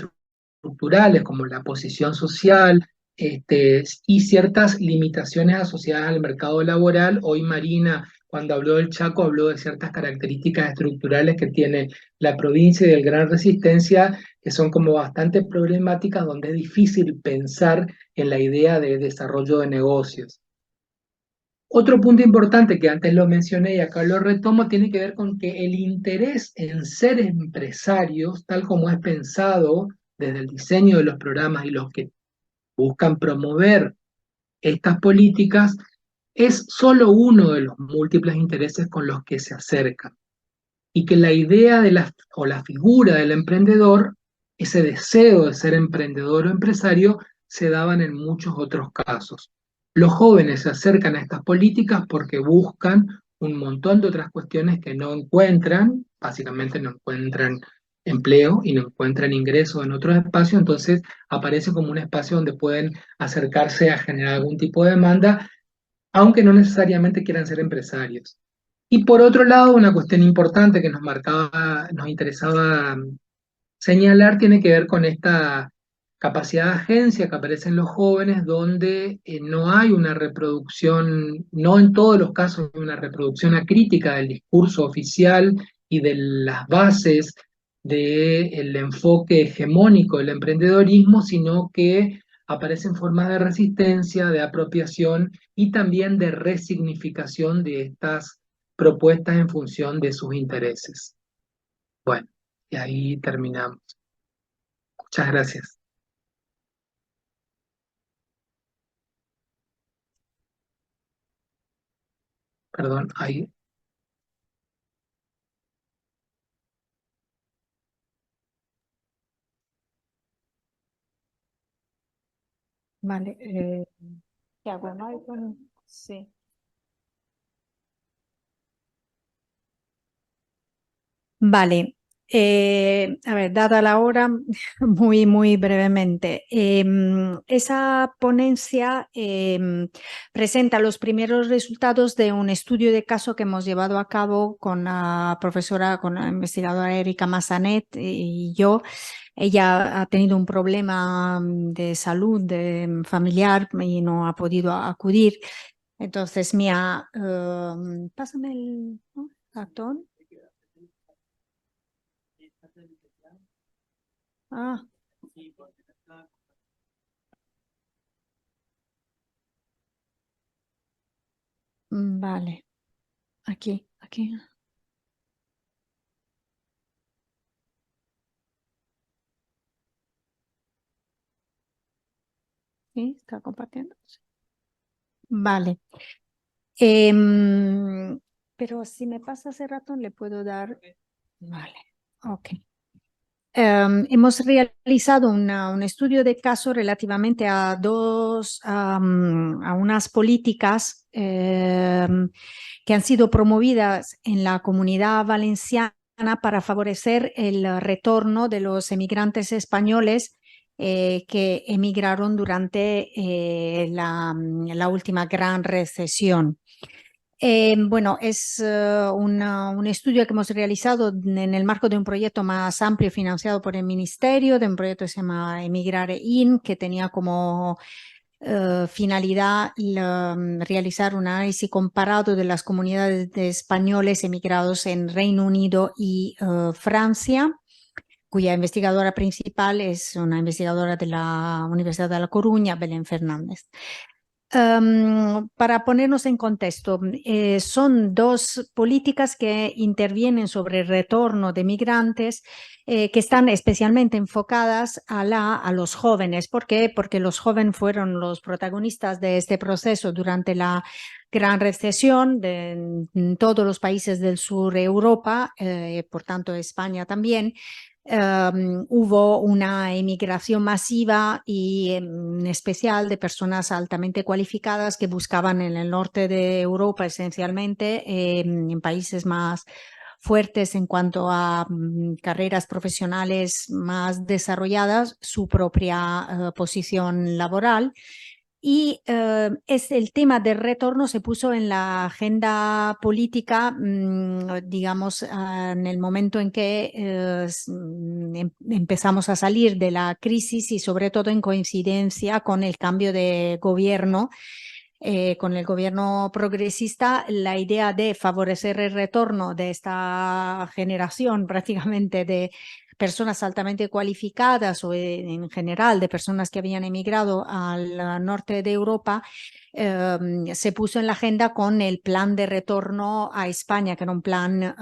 [SPEAKER 4] estructurales como la posición social, y ciertas limitaciones asociadas al mercado laboral. Hoy Marina, cuando habló del Chaco, habló de ciertas características estructurales que tiene la provincia y del Gran Resistencia, que son como bastante problemáticas, donde es difícil pensar en la idea de desarrollo de negocios. Otro punto importante que antes lo mencioné y acá lo retomo, tiene que ver con que el interés en ser empresarios, tal como es pensado desde el diseño de los programas y los que buscan promover estas políticas, es solo uno de los múltiples intereses con los que se acercan. Y que la idea o la figura del emprendedor, ese deseo de ser emprendedor o empresario, se daban en muchos otros casos. Los jóvenes se acercan a estas políticas porque buscan un montón de otras cuestiones que no encuentran, básicamente no encuentran empleo y no encuentran ingresos en otros espacios, entonces aparece como un espacio donde pueden acercarse a generar algún tipo de demanda, aunque no necesariamente quieran ser empresarios. Y por otro lado, una cuestión importante que nos interesaba señalar tiene que ver con esta capacidad de agencia que aparece en los jóvenes, donde no hay una reproducción, no en todos los casos hay una reproducción acrítica del discurso oficial y de las bases del enfoque hegemónico del emprendedorismo, sino que aparecen formas de resistencia, de apropiación y también de resignificación de estas propuestas en función de sus intereses. Bueno, y ahí terminamos. Muchas gracias. Perdón, ahí.
[SPEAKER 1] Vale. ¿Qué hago? ¿No? Bueno, sí. Vale. A ver, dada la hora, muy brevemente. Esa ponencia presenta los primeros resultados de un estudio de caso que hemos llevado a cabo con la profesora, con la investigadora Erika Massanet y yo. Ella ha tenido un problema de salud familiar y no ha podido acudir. Entonces, pásame el, ¿no? Ratón. Ah, vale. Aquí. ¿Sí? ¿Está compartiendo? Sí. Vale. Pero si me pasa ese ratón, le puedo dar. Vale. Ok. Hemos realizado un estudio de caso relativamente a unas políticas que han sido promovidas en la Comunidad Valenciana para favorecer el retorno de los emigrantes españoles que emigraron durante la última gran recesión. Bueno, es un estudio que hemos realizado en el marco de un proyecto más amplio financiado por el Ministerio, de un proyecto que se llama Emigrare In, que tenía como finalidad realizar un análisis comparado de las comunidades de españoles emigrados en Reino Unido y Francia, cuya investigadora principal es una investigadora de la Universidad de La Coruña, Belén Fernández. Para ponernos en contexto, son dos políticas que intervienen sobre el retorno de migrantes que están especialmente enfocadas a los jóvenes. ¿Por qué? Porque los jóvenes fueron los protagonistas de este proceso durante la gran recesión en todos los países del sur de Europa, por tanto España también. Hubo una emigración masiva y en especial de personas altamente cualificadas que buscaban en el norte de Europa esencialmente, en países más fuertes en cuanto a carreras profesionales más desarrolladas, su propia posición laboral. Y es el tema del retorno se puso en la agenda política, digamos, en el momento en que empezamos a salir de la crisis y sobre todo en coincidencia con el cambio de gobierno. Con el gobierno progresista, la idea de favorecer el retorno de esta generación prácticamente de personas altamente cualificadas o en general de personas que habían emigrado al norte de Europa, se puso en la agenda con el plan de retorno a España, que era un plan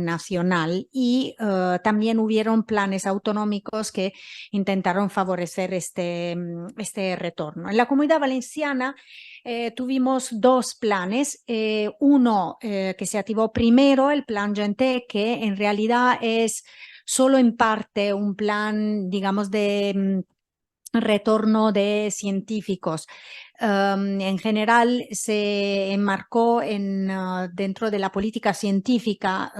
[SPEAKER 1] nacional, y también hubieron planes autonómicos que intentaron favorecer este retorno. En la Comunidad Valenciana tuvimos dos planes, uno que se activó primero, el plan Gente, que en realidad es solo en parte un plan, digamos, de retorno de científicos. En general se enmarcó dentro de la política científica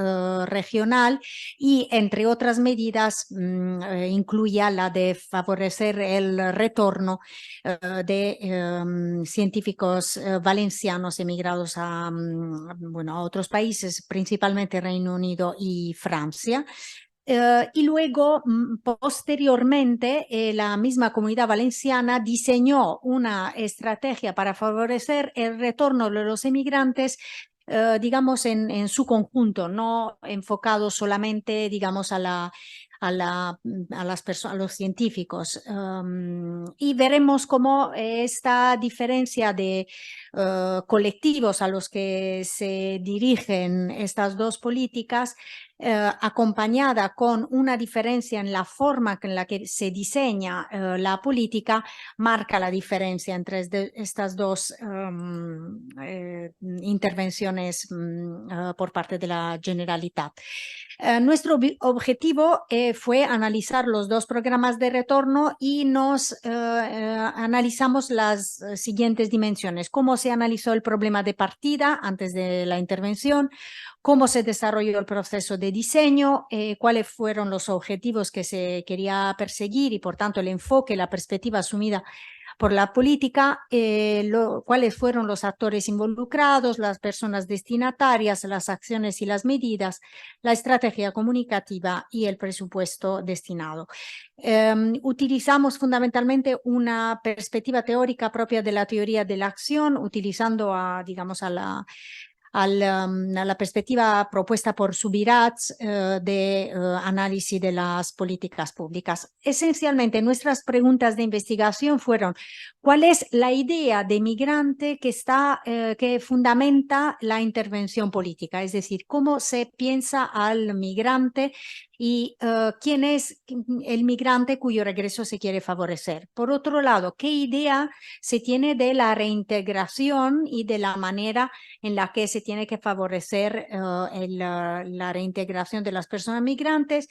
[SPEAKER 1] regional y entre otras medidas incluía la de favorecer el retorno de científicos valencianos emigrados a otros países, principalmente Reino Unido y Francia. Y luego, posteriormente, la misma Comunidad Valenciana diseñó una estrategia para favorecer el retorno de los emigrantes, digamos, en su conjunto, no enfocado solamente, digamos, a los científicos. Y veremos cómo esta diferencia de colectivos a los que se dirigen estas dos políticas acompañada con una diferencia en la forma en la que se diseña la política, marca la diferencia entre estas dos intervenciones por parte de la Generalitat. Nuestro objetivo fue analizar los dos programas de retorno y nos analizamos las siguientes dimensiones: cómo se analizó el problema de partida antes de la intervención, cómo se desarrolló el proceso de diseño, cuáles fueron los objetivos que se quería perseguir y, por tanto, el enfoque, la perspectiva asumida por la política, cuáles fueron los actores involucrados, las personas destinatarias, las acciones y las medidas, la estrategia comunicativa y el presupuesto destinado. Utilizamos fundamentalmente una perspectiva teórica propia de la teoría de la acción, utilizando digamos, a la perspectiva propuesta por Subirats de análisis de las políticas públicas. Esencialmente, nuestras preguntas de investigación fueron: ¿cuál es la idea de migrante que fundamenta la intervención política? Es decir, ¿cómo se piensa al migrante y quién es el migrante cuyo regreso se quiere favorecer? Por otro lado, ¿qué idea se tiene de la reintegración y de la manera en la que se tiene que favorecer la reintegración de las personas migrantes?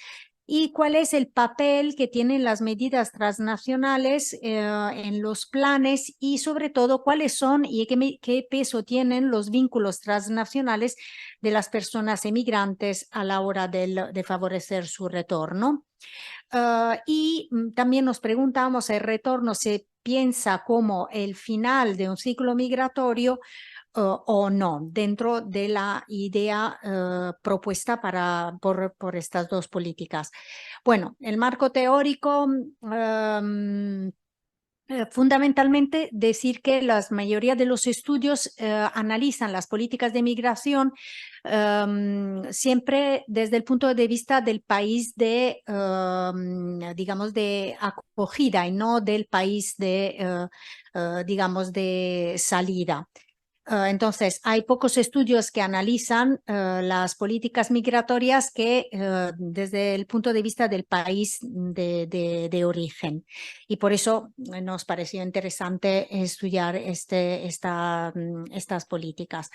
[SPEAKER 1] ¿Y cuál es el papel que tienen las medidas transnacionales en los planes? Y sobre todo, ¿cuáles son y qué peso tienen los vínculos transnacionales de las personas emigrantes a la hora de favorecer su retorno? Y también nos preguntamos: ¿el retorno se piensa como el final de un ciclo migratorio o no, dentro de la idea propuesta por estas dos políticas? Bueno, el marco teórico, fundamentalmente decir que la mayoría de los estudios analizan las políticas de migración siempre desde el punto de vista del país digamos, de acogida y no del país digamos, de salida. Entonces, hay pocos estudios que analizan las políticas migratorias que desde el punto de vista del país de origen. Y por eso nos pareció interesante estudiar estas políticas.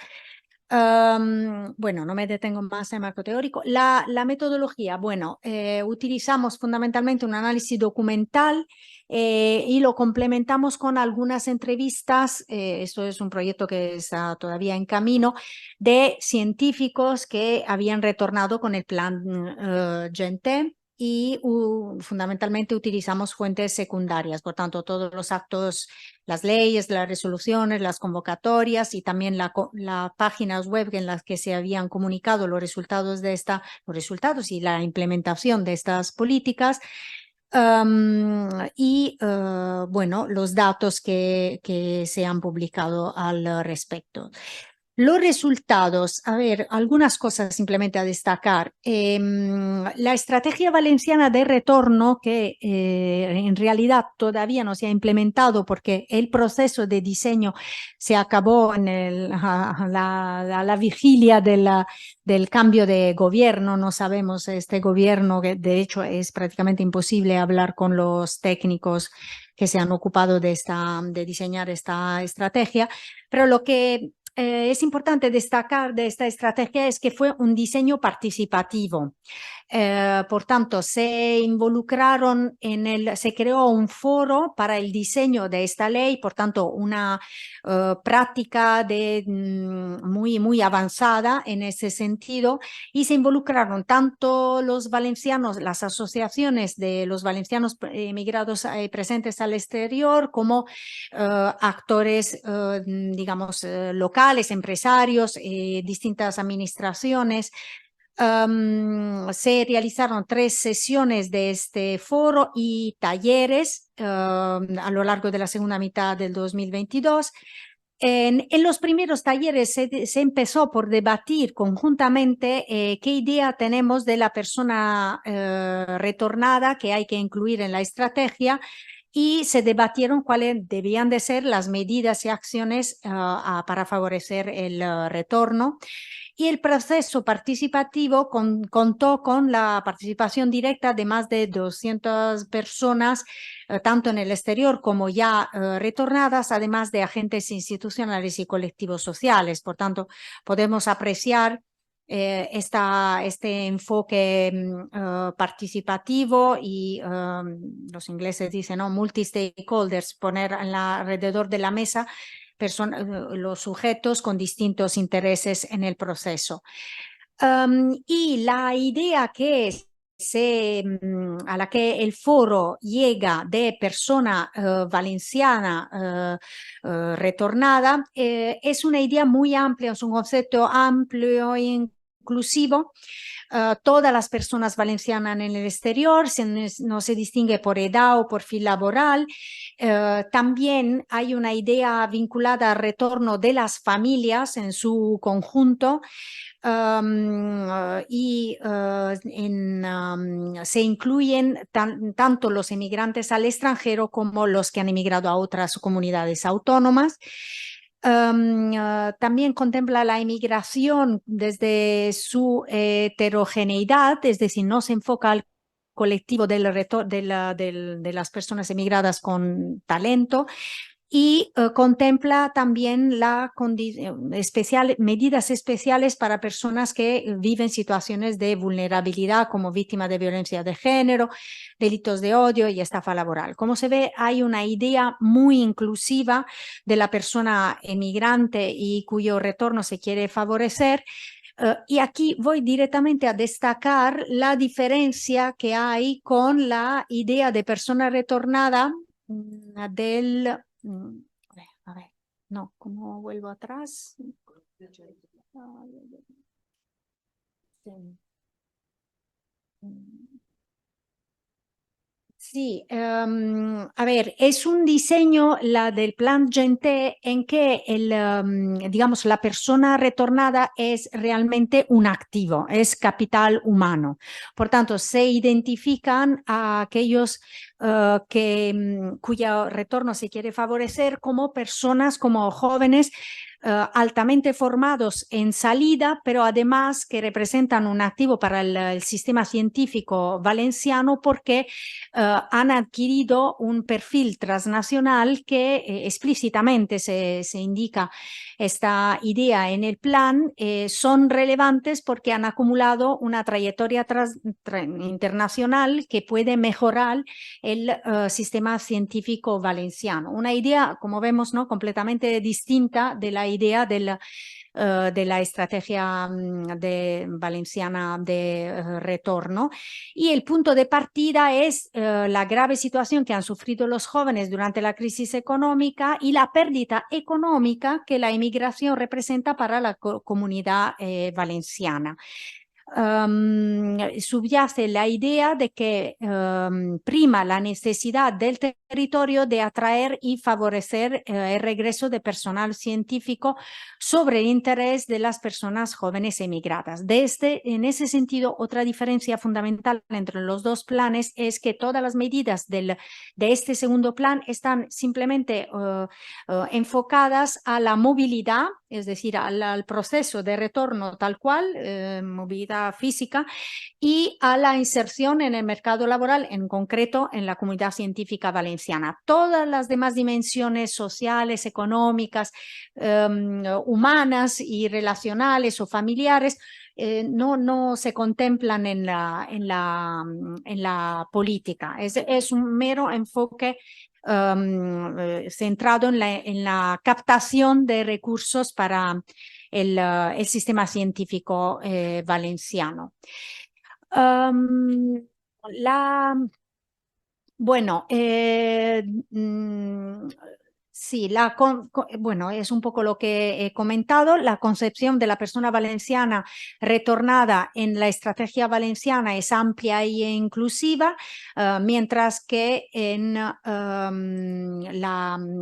[SPEAKER 1] Bueno, no me detengo más en el marco teórico. La metodología, bueno, utilizamos fundamentalmente un análisis documental y lo complementamos con algunas entrevistas. Esto es un proyecto que está todavía en camino, de científicos que habían retornado con el plan GENTE. Y fundamentalmente utilizamos fuentes secundarias, por tanto, todos los actos, las leyes, las resoluciones, las convocatorias y también la páginas web en las que se habían comunicado los resultados y la implementación de estas políticas. Bueno, los datos que se han publicado al respecto. Los resultados, a ver, algunas cosas simplemente a destacar. La estrategia valenciana de retorno, que en realidad todavía no se ha implementado porque el proceso de diseño se acabó a la vigilia del cambio de gobierno. No sabemos este gobierno, que de hecho es prácticamente imposible hablar con los técnicos que se han ocupado de diseñar esta estrategia, pero lo que es importante destacar de esta estrategia es que fue un diseño participativo. Por tanto, se creó un foro para el diseño de esta ley, por tanto, una práctica muy avanzada en ese sentido, y se involucraron tanto los valencianos, las asociaciones de los valencianos emigrados presentes al exterior, como actores, digamos, locales, empresarios, distintas administraciones. Se realizaron 3 sesiones de este foro y talleres a lo largo de la segunda mitad del 2022. En los primeros talleres se empezó por debatir conjuntamente qué idea tenemos de la persona retornada que hay que incluir en la estrategia, y se debatieron cuáles debían de ser las medidas y acciones para favorecer el retorno. y el proceso participativo contó con la participación directa de más de 200 personas, tanto en el exterior como ya retornadas, además de agentes institucionales y colectivos sociales. Por tanto, podemos apreciar este enfoque participativo y los ingleses dicen, ¿no? Multi-stakeholders, poner alrededor de la mesa los sujetos con distintos intereses en el proceso. Y la idea a la que el foro llega de persona valenciana retornada es una idea muy amplia, es un concepto amplio e inclusivo. Todas las personas valencianas en el exterior, no se distingue por edad o perfil laboral. También hay una idea vinculada al retorno de las familias en su conjunto. Se incluyen tanto los emigrantes al extranjero como los que han emigrado a otras comunidades autónomas. También contempla la inmigración desde su heterogeneidad, es decir, no se enfoca al colectivo de las personas emigradas con talento, y contempla también medidas especiales para personas que viven situaciones de vulnerabilidad como víctimas de violencia de género, delitos de odio y estafa laboral. Como se ve, hay una idea muy inclusiva de la persona emigrante y cuyo retorno se quiere favorecer. Y aquí voy directamente a destacar la diferencia que hay con la idea de persona retornada del... A ver, no, ¿cómo vuelvo atrás? Sí, a ver, es un diseño, la del plan Gente, en que digamos, la persona retornada es realmente un activo, es capital humano. Por tanto, se identifican a aquellos cuyo retorno se quiere favorecer como personas, como jóvenes altamente formados en salida, pero además que representan un activo para el sistema científico valenciano porque han adquirido un perfil transnacional que explícitamente se indica esta idea en el plan, son relevantes porque han acumulado una trayectoria internacional que puede mejorar el sistema científico valenciano. Una idea, como vemos, ¿no?, completamente distinta de la idea de la estrategia valenciana de retorno. Y el punto de partida es la grave situación que han sufrido los jóvenes durante la crisis económica y la pérdida económica que la inmigración representa para la comunidad valenciana. Subyace la idea de que prima la necesidad del territorio de atraer y favorecer el regreso de personal científico sobre el interés de las personas jóvenes emigradas. En ese sentido, otra diferencia fundamental entre los dos planes es que todas las medidas de este segundo plan están simplemente enfocadas a la movilidad, es decir, al proceso de retorno tal cual, movilidad física, y a la inserción en el mercado laboral, en concreto en la comunidad científica valenciana. Todas las demás dimensiones sociales, económicas, humanas y relacionales o familiares no se contemplan en la política. Es un mero enfoque centrado en la captación de recursos para el sistema científico valenciano. Bueno, sí, bueno, es un poco lo que he comentado. La concepción de la persona valenciana retornada en la estrategia valenciana es amplia e inclusiva, mientras que en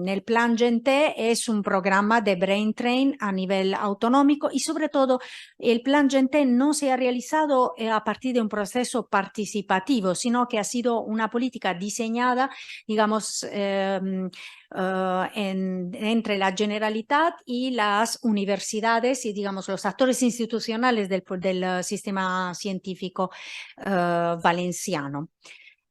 [SPEAKER 1] el plan Gente es un programa de brain train a nivel autonómico, y sobre todo el plan Gente no se ha realizado a partir de un proceso participativo, sino que ha sido una política diseñada, digamos, entre la Generalitat y las universidades y, digamos, los actores institucionales del sistema científico valenciano.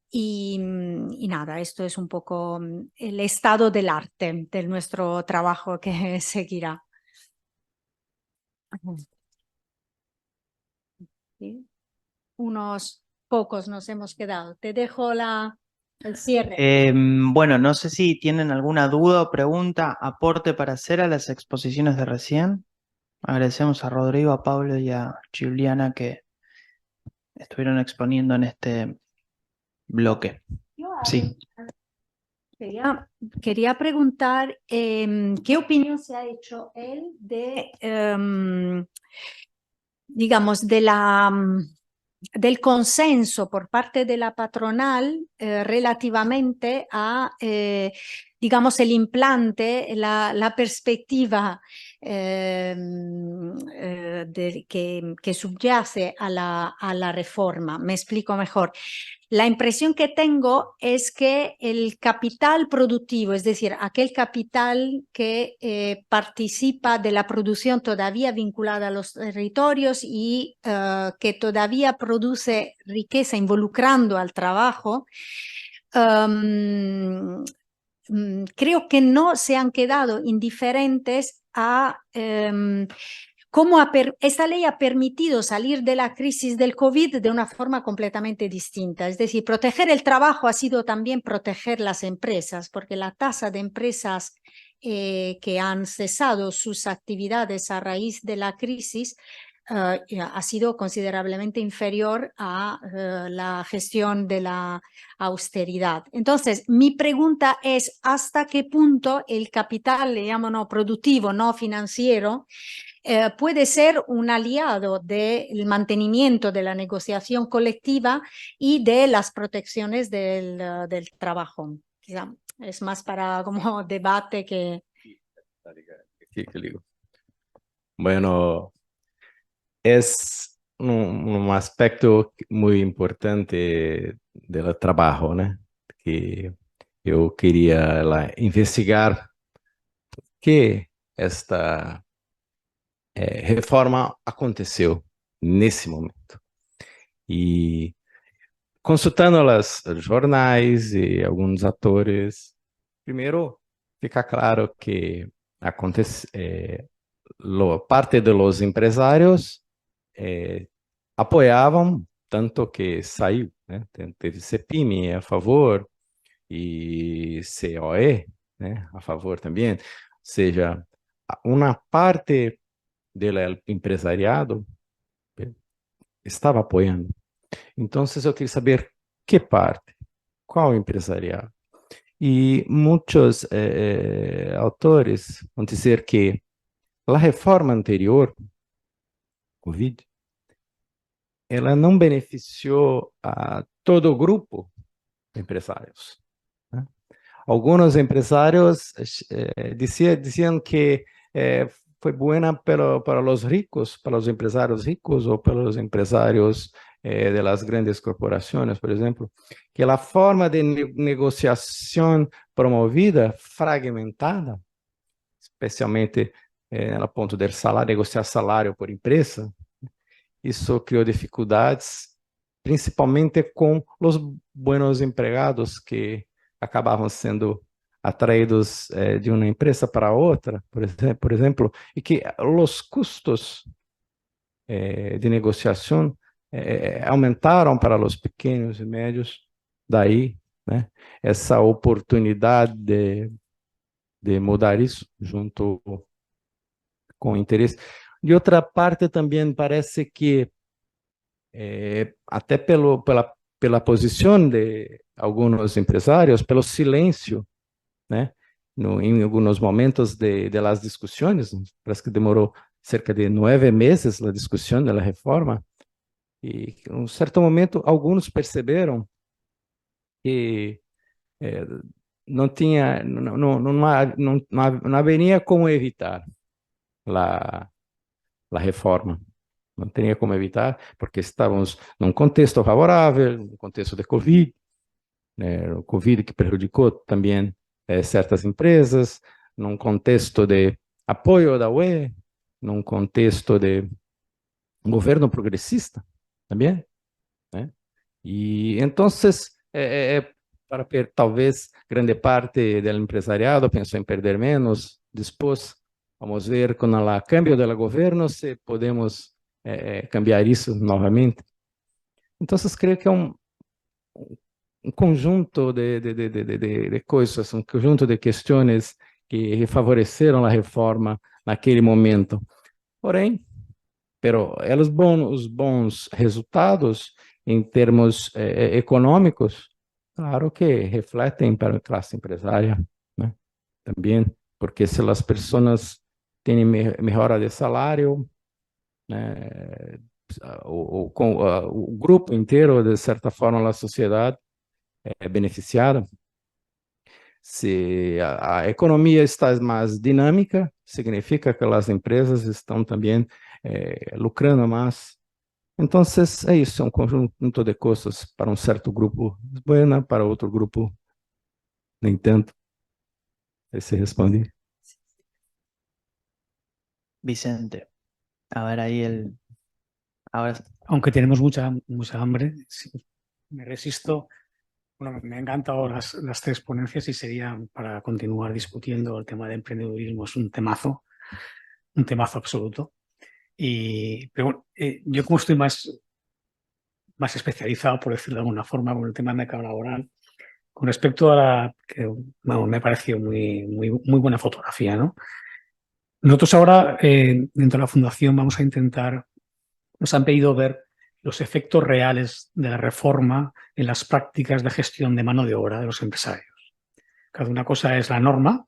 [SPEAKER 1] Y nada, esto es un poco el estado del arte de nuestro trabajo que seguirá. ¿Sí? Unos pocos nos hemos quedado. Te dejo el cierre.
[SPEAKER 3] Bueno, no sé si tienen alguna duda o pregunta, aporte para hacer a las exposiciones de recién. Agradecemos a Rodrigo, a Pablo y a Juliana que estuvieron exponiendo en este bloque. Sí.
[SPEAKER 1] Quería preguntar qué opinión se ha hecho él de, digamos, del consenso por parte de la patronal relativamente a, digamos, el implante, la perspectiva que subyace a la reforma. Me explico mejor. La impresión que tengo es que el capital productivo, es decir, aquel capital que participa de la producción todavía vinculada a los territorios y que todavía produce riqueza involucrando al trabajo, creo que no se han quedado indiferentes a cómo esta ley ha permitido salir de la crisis del COVID de una forma completamente distinta. Es decir, proteger el trabajo ha sido también proteger las empresas, porque la tasa de empresas que han cesado sus actividades a raíz de la crisis ha sido considerablemente inferior a la gestión de la austeridad. Entonces, mi pregunta es, ¿hasta qué punto el capital, digamos, no productivo, no financiero, puede ser un aliado del mantenimiento de la negociación colectiva y de las protecciones del trabajo? Quizá es más para como debate que...
[SPEAKER 2] Bueno, es un aspecto muy importante del trabajo, ¿no? Que yo quería investigar que esta reforma aconteceu nesse momento. E consultando os jornais e alguns atores, primeiro fica claro que parte dos empresários apoiavam, tanto que saiu, né? Teve CEPIME a favor e COE, né, a favor também. Ou seja, uma parte do empresariado estava apoiando. Então, eu queria saber que parte, qual empresariado. E muitos autores vão dizer que a reforma anterior, Covid, ela não beneficiou a todo o grupo de empresários. Né? Alguns empresários diziam que foi boa para os ricos, para os empresários ricos ou para os empresários de las grandes corporações, por exemplo, que a forma de negociação promovida, fragmentada, especialmente no ponto de negociar salário por empresa, isso criou dificuldades, principalmente com os buenos empregados que acabavam sendo atraídos de uma empresa para outra, por exemplo, e que os custos de negociação aumentaram para os pequenos e médios, daí, né, essa oportunidade de mudar isso junto com o interesse. De outra parte, também parece que, até pela posição de alguns empresários, pelo silêncio, né, em alguns momentos de las discussões, parece que demorou cerca de 9 meses a discussão da reforma, e em um certo momento alguns perceberam que não haveria como evitar a reforma. Não tinha como evitar, porque estávamos num contexto favorável, no contexto de Covid, né, o Covid que prejudicou também certas empresas, num contexto de apoio da UE, num contexto de governo progressista também, né? E então, talvez grande parte do empresariado pensou em perder menos, depois vamos ver com o cambio do governo se podemos cambiar isso novamente. Então, creio que é um conjunto de coisas, um conjunto de questões que favoreceram a reforma naquele momento. Porém, os bons resultados em termos econômicos, claro que refletem para a classe empresária, né? Também, porque se as pessoas têm melhora de salário, né, o grupo inteiro, de certa forma, a sociedade é beneficiada. Se a economia está mais dinâmica, significa que as empresas estão também lucrando mais. Então, é isso, é um conjunto de coisas. Para um certo grupo, buena, para outro grupo, nem tanto. Esse responde.
[SPEAKER 3] Vicente, a ver ahí el... Ahora,
[SPEAKER 5] Aunque tenemos mucha hambre, sí, me resisto. Bueno, me han encantado las tres ponencias y sería para continuar discutiendo el tema de emprendedurismo. Es un temazo absoluto. Pero bueno, yo como estoy más especializado, por decirlo de alguna forma, con el tema de mercado laboral, con respecto a la que bueno, me pareció muy buena fotografía, ¿no? Nosotros ahora, dentro de la Fundación, vamos a intentar, nos han pedido ver los efectos reales de la reforma en las prácticas de gestión de mano de obra de los empresarios. Cada una cosa es la norma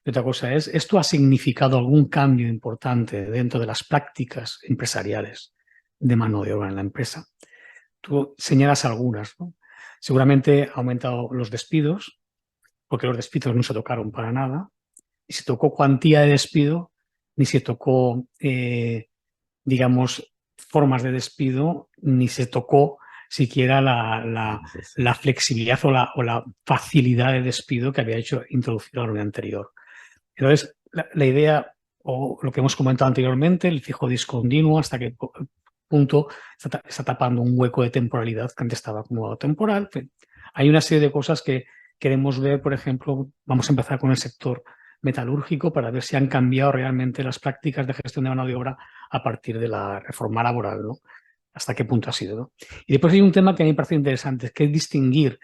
[SPEAKER 5] y otra cosa es, ¿esto ha significado algún cambio importante dentro de las prácticas empresariales de mano de obra en la empresa? Tú señalas algunas, ¿no? Seguramente ha aumentado los despidos, porque los despidos no se tocaron para nada, y se tocó cuantía de despido, ni se tocó, digamos, formas de despido, ni se tocó siquiera la flexibilidad o la facilidad de despido que había hecho introducir la ley anterior. Entonces, la idea, o lo que hemos comentado anteriormente, el fijo discontinuo, hasta qué punto está tapando un hueco de temporalidad que antes estaba acomodado temporal. Hay una serie de cosas que queremos ver, por ejemplo, vamos a empezar con el sector metalúrgico para ver si han cambiado realmente las prácticas de gestión de mano de obra a partir de la reforma laboral, ¿no? Hasta qué punto ha sido, ¿no? Y después hay un tema que a mí me parece interesante, que es distinguir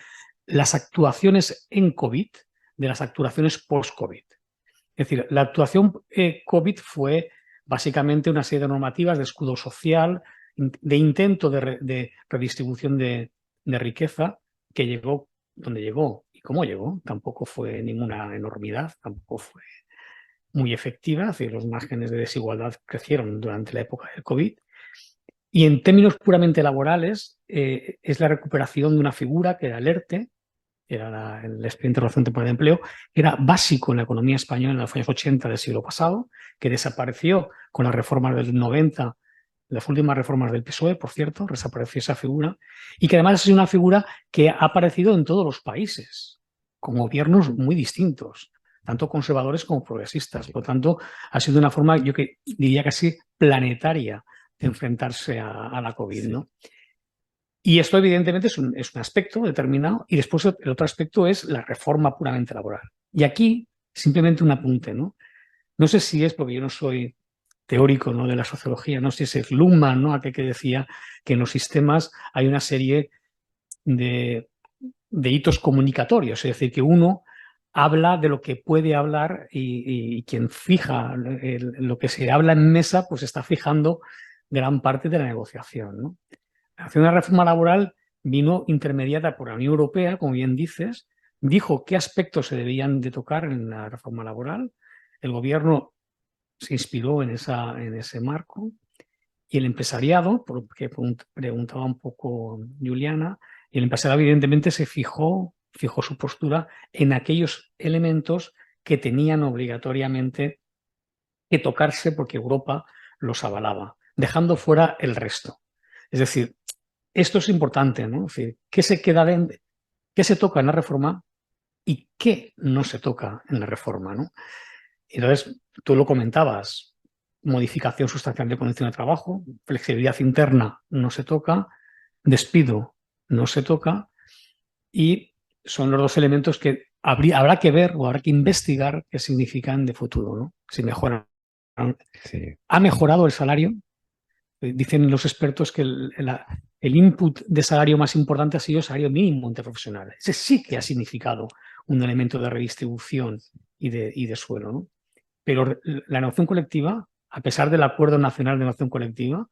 [SPEAKER 5] las actuaciones en COVID de las actuaciones post-COVID. Es decir, la actuación COVID fue básicamente una serie de normativas de escudo social, de intento de redistribución de riqueza que llegó donde llegó. ¿Y cómo llegó? Tampoco fue ninguna enormidad, tampoco fue muy efectiva. Es decir, los márgenes de desigualdad crecieron durante la época del COVID. Y en términos puramente laborales, es la recuperación de una figura que era el ERTE, era el expediente de relación temporal de empleo, que era básico en la economía española en los años 80 del siglo pasado, que desapareció con las reformas del 90, las últimas reformas del PSOE, por cierto, desapareció esa figura, y que además ha sido una figura que ha aparecido en todos los países, con gobiernos muy distintos, tanto conservadores como progresistas. Por lo tanto, ha sido una forma, yo que diría casi planetaria, de enfrentarse a la COVID, ¿no? Y esto evidentemente es un aspecto determinado, y después el otro aspecto es la reforma puramente laboral. Y aquí simplemente un apunte, ¿no? No sé si es porque yo no soy teórico, ¿no?, de la sociología, no sé si es Luhmann, ¿no?, aquel que decía que en los sistemas hay una serie de hitos comunicatorios, es decir, que uno habla de lo que puede hablar y quien fija lo que se habla en mesa, pues está fijando gran parte de la negociación, ¿no? La acción de la reforma laboral vino intermediada por la Unión Europea, como bien dices, dijo qué aspectos se debían de tocar en la reforma laboral, el gobierno se inspiró en ese marco, y el empresariado, porque preguntaba un poco Juliana, y el empresariado evidentemente se fijó su postura en aquellos elementos que tenían obligatoriamente que tocarse porque Europa los avalaba, dejando fuera el resto. Es decir, esto es importante, ¿no? Es decir, ¿qué se toca en la reforma y qué no se toca en la reforma, ¿no? Entonces, tú lo comentabas, modificación sustancial de condiciones de trabajo, flexibilidad interna no se toca, despido no se toca, y son los dos elementos que habrá que ver o habrá que investigar qué significan de futuro, ¿no? Si mejoran.
[SPEAKER 2] Sí.
[SPEAKER 5] ¿Ha mejorado el salario? Dicen los expertos que el input de salario más importante ha sido el salario mínimo interprofesional. Ese sí que ha significado un elemento de redistribución y de suelo, ¿no? Pero la negociación colectiva, a pesar del Acuerdo Nacional de Negociación Colectiva,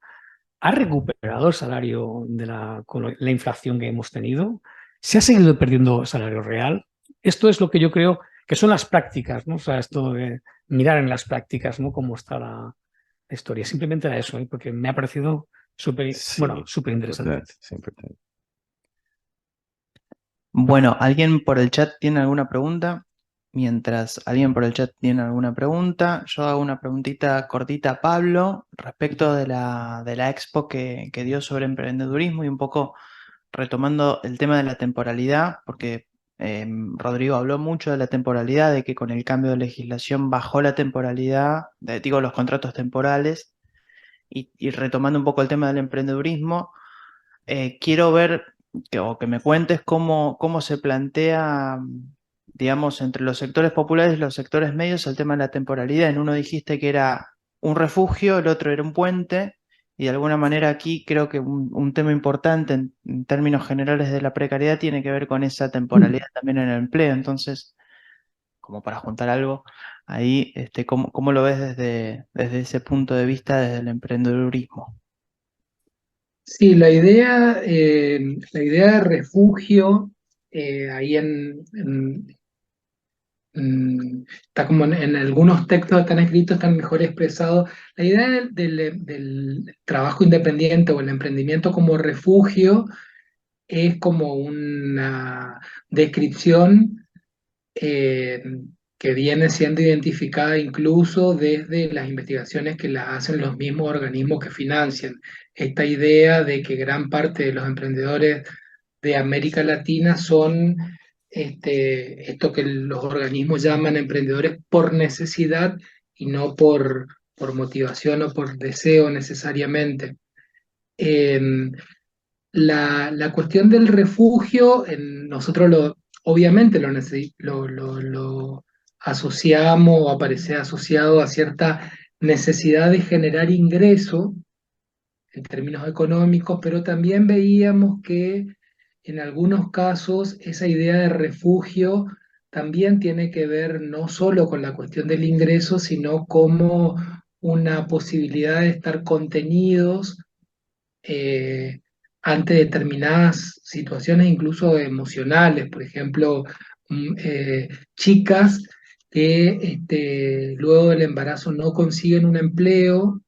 [SPEAKER 5] ha recuperado el salario con la inflación que hemos tenido. Se ha seguido perdiendo salario real. Esto es lo que yo creo que son las prácticas, ¿no? O sea, esto de mirar en las prácticas, ¿no? Cómo está la historia. Simplemente era eso, ¿eh? Porque me ha parecido súper,
[SPEAKER 2] Sí,
[SPEAKER 5] bueno, súper interesante.
[SPEAKER 2] importante, sí, importante.
[SPEAKER 3] Bueno, ¿alguien por el chat tiene alguna pregunta? Mientras alguien por el chat tiene alguna pregunta, yo hago una preguntita cortita a Pablo respecto de la expo que dio sobre emprendedurismo y un poco retomando el tema de la temporalidad, porque Rodrigo habló mucho de la temporalidad, de que con el cambio de legislación bajó la temporalidad, digo, los contratos temporales, y retomando un poco el tema del emprendedurismo, quiero ver o que me cuentes cómo se plantea, digamos, entre los sectores populares y los sectores medios el tema de la temporalidad. En uno dijiste que era un refugio, el otro era un puente, y de alguna manera aquí creo que un tema importante en términos generales de la precariedad tiene que ver con esa temporalidad también en el empleo. Entonces, como para juntar algo, ahí, ¿cómo lo ves desde ese punto de vista, desde el emprendedurismo?
[SPEAKER 4] Sí, la idea de refugio, ahí está como en algunos textos están escritos, están mejor expresados. La idea del trabajo independiente o el emprendimiento como refugio es como una descripción eh, que viene siendo identificada incluso desde las investigaciones que las hacen los mismos organismos que financian. Esta idea de que gran parte de los emprendedores de América Latina son esto que los organismos llaman emprendedores por necesidad y no por motivación o por deseo necesariamente. Em, la cuestión del refugio, nosotros obviamente lo asociamos o aparece asociado a cierta necesidad de generar ingreso en términos económicos, pero también veíamos que en algunos casos esa idea de refugio también tiene que ver no solo con la cuestión del ingreso, sino como una posibilidad de estar contenidos eh, ante determinadas situaciones, incluso emocionales, por ejemplo, chicas que luego del embarazo no consiguen un empleo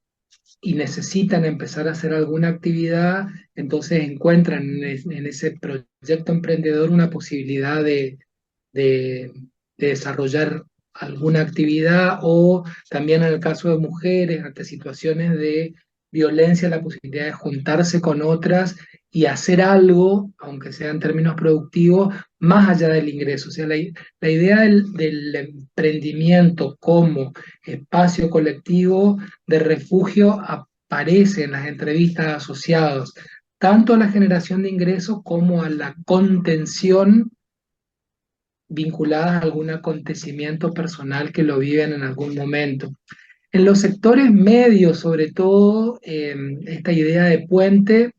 [SPEAKER 4] y necesitan empezar a hacer alguna actividad, entonces encuentran en ese proyecto emprendedor una posibilidad de, de desarrollar alguna actividad, o también en el caso de mujeres, ante situaciones de violencia, la posibilidad de juntarse con otras y hacer algo, aunque sea en términos productivos, más allá del ingreso. O sea, la idea del emprendimiento como espacio colectivo de refugio aparece en las entrevistas asociadas tanto a la generación de ingresos como a la contención vinculadas a algún acontecimiento personal que lo viven en algún momento. En los sectores medios, sobre todo, esta idea de puente,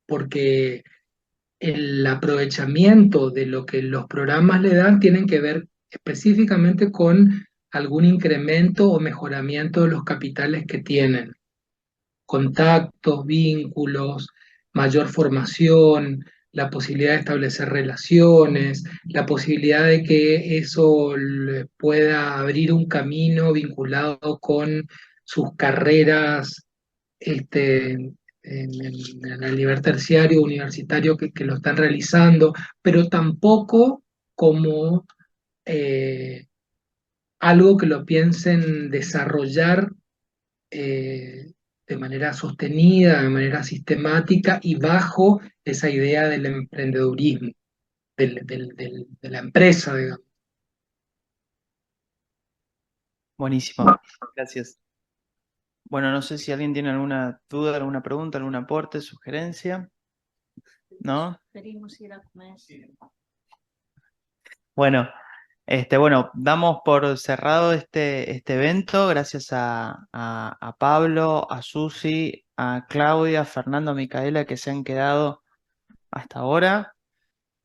[SPEAKER 4] porque el aprovechamiento de lo que los programas le dan tienen que ver específicamente con algún incremento o mejoramiento de los capitales que tienen, contactos, vínculos, mayor formación, la posibilidad de establecer relaciones, la posibilidad de que eso pueda abrir un camino vinculado con sus carreras en el nivel terciario, universitario que lo están realizando, pero tampoco como algo que lo piensen desarrollar eh, de manera sostenida, de manera sistemática y bajo esa idea del emprendedurismo. de la empresa, digamos.
[SPEAKER 3] Buenísimo, gracias. Bueno, no sé si alguien tiene alguna duda, alguna pregunta, algún aporte, sugerencia. ¿No? Bueno, bueno, damos por cerrado este evento. Gracias a Pablo, a Susi, a Claudia, a Fernando, a Micaela que se han quedado hasta ahora.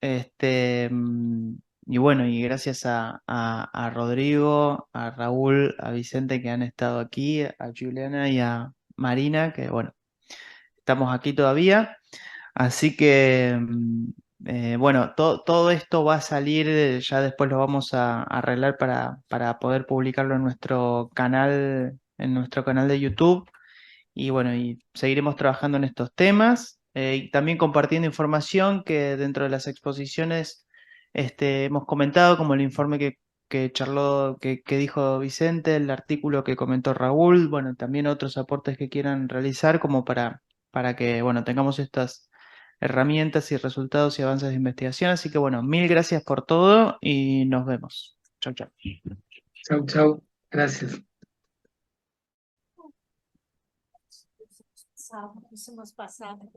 [SPEAKER 3] Y bueno, y gracias a Rodrigo, a Raúl, a Vicente que han estado aquí, a Juliana y a Marina, que bueno, estamos aquí todavía. Así que, bueno, todo esto va a salir, ya después lo vamos a arreglar para poder publicarlo en nuestro canal de YouTube. Y bueno, y seguiremos trabajando en estos temas y también compartiendo información que dentro de las exposiciones hemos comentado, como el informe que charló, que dijo Vicente, el artículo que comentó Raúl, bueno, también otros aportes que quieran realizar como para que, bueno, tengamos estas herramientas y resultados y avances de investigación. Así que, bueno, mil gracias por todo y nos vemos. Chau, chau.
[SPEAKER 4] Chau, chau. Gracias.
[SPEAKER 1] Hicimos pasado.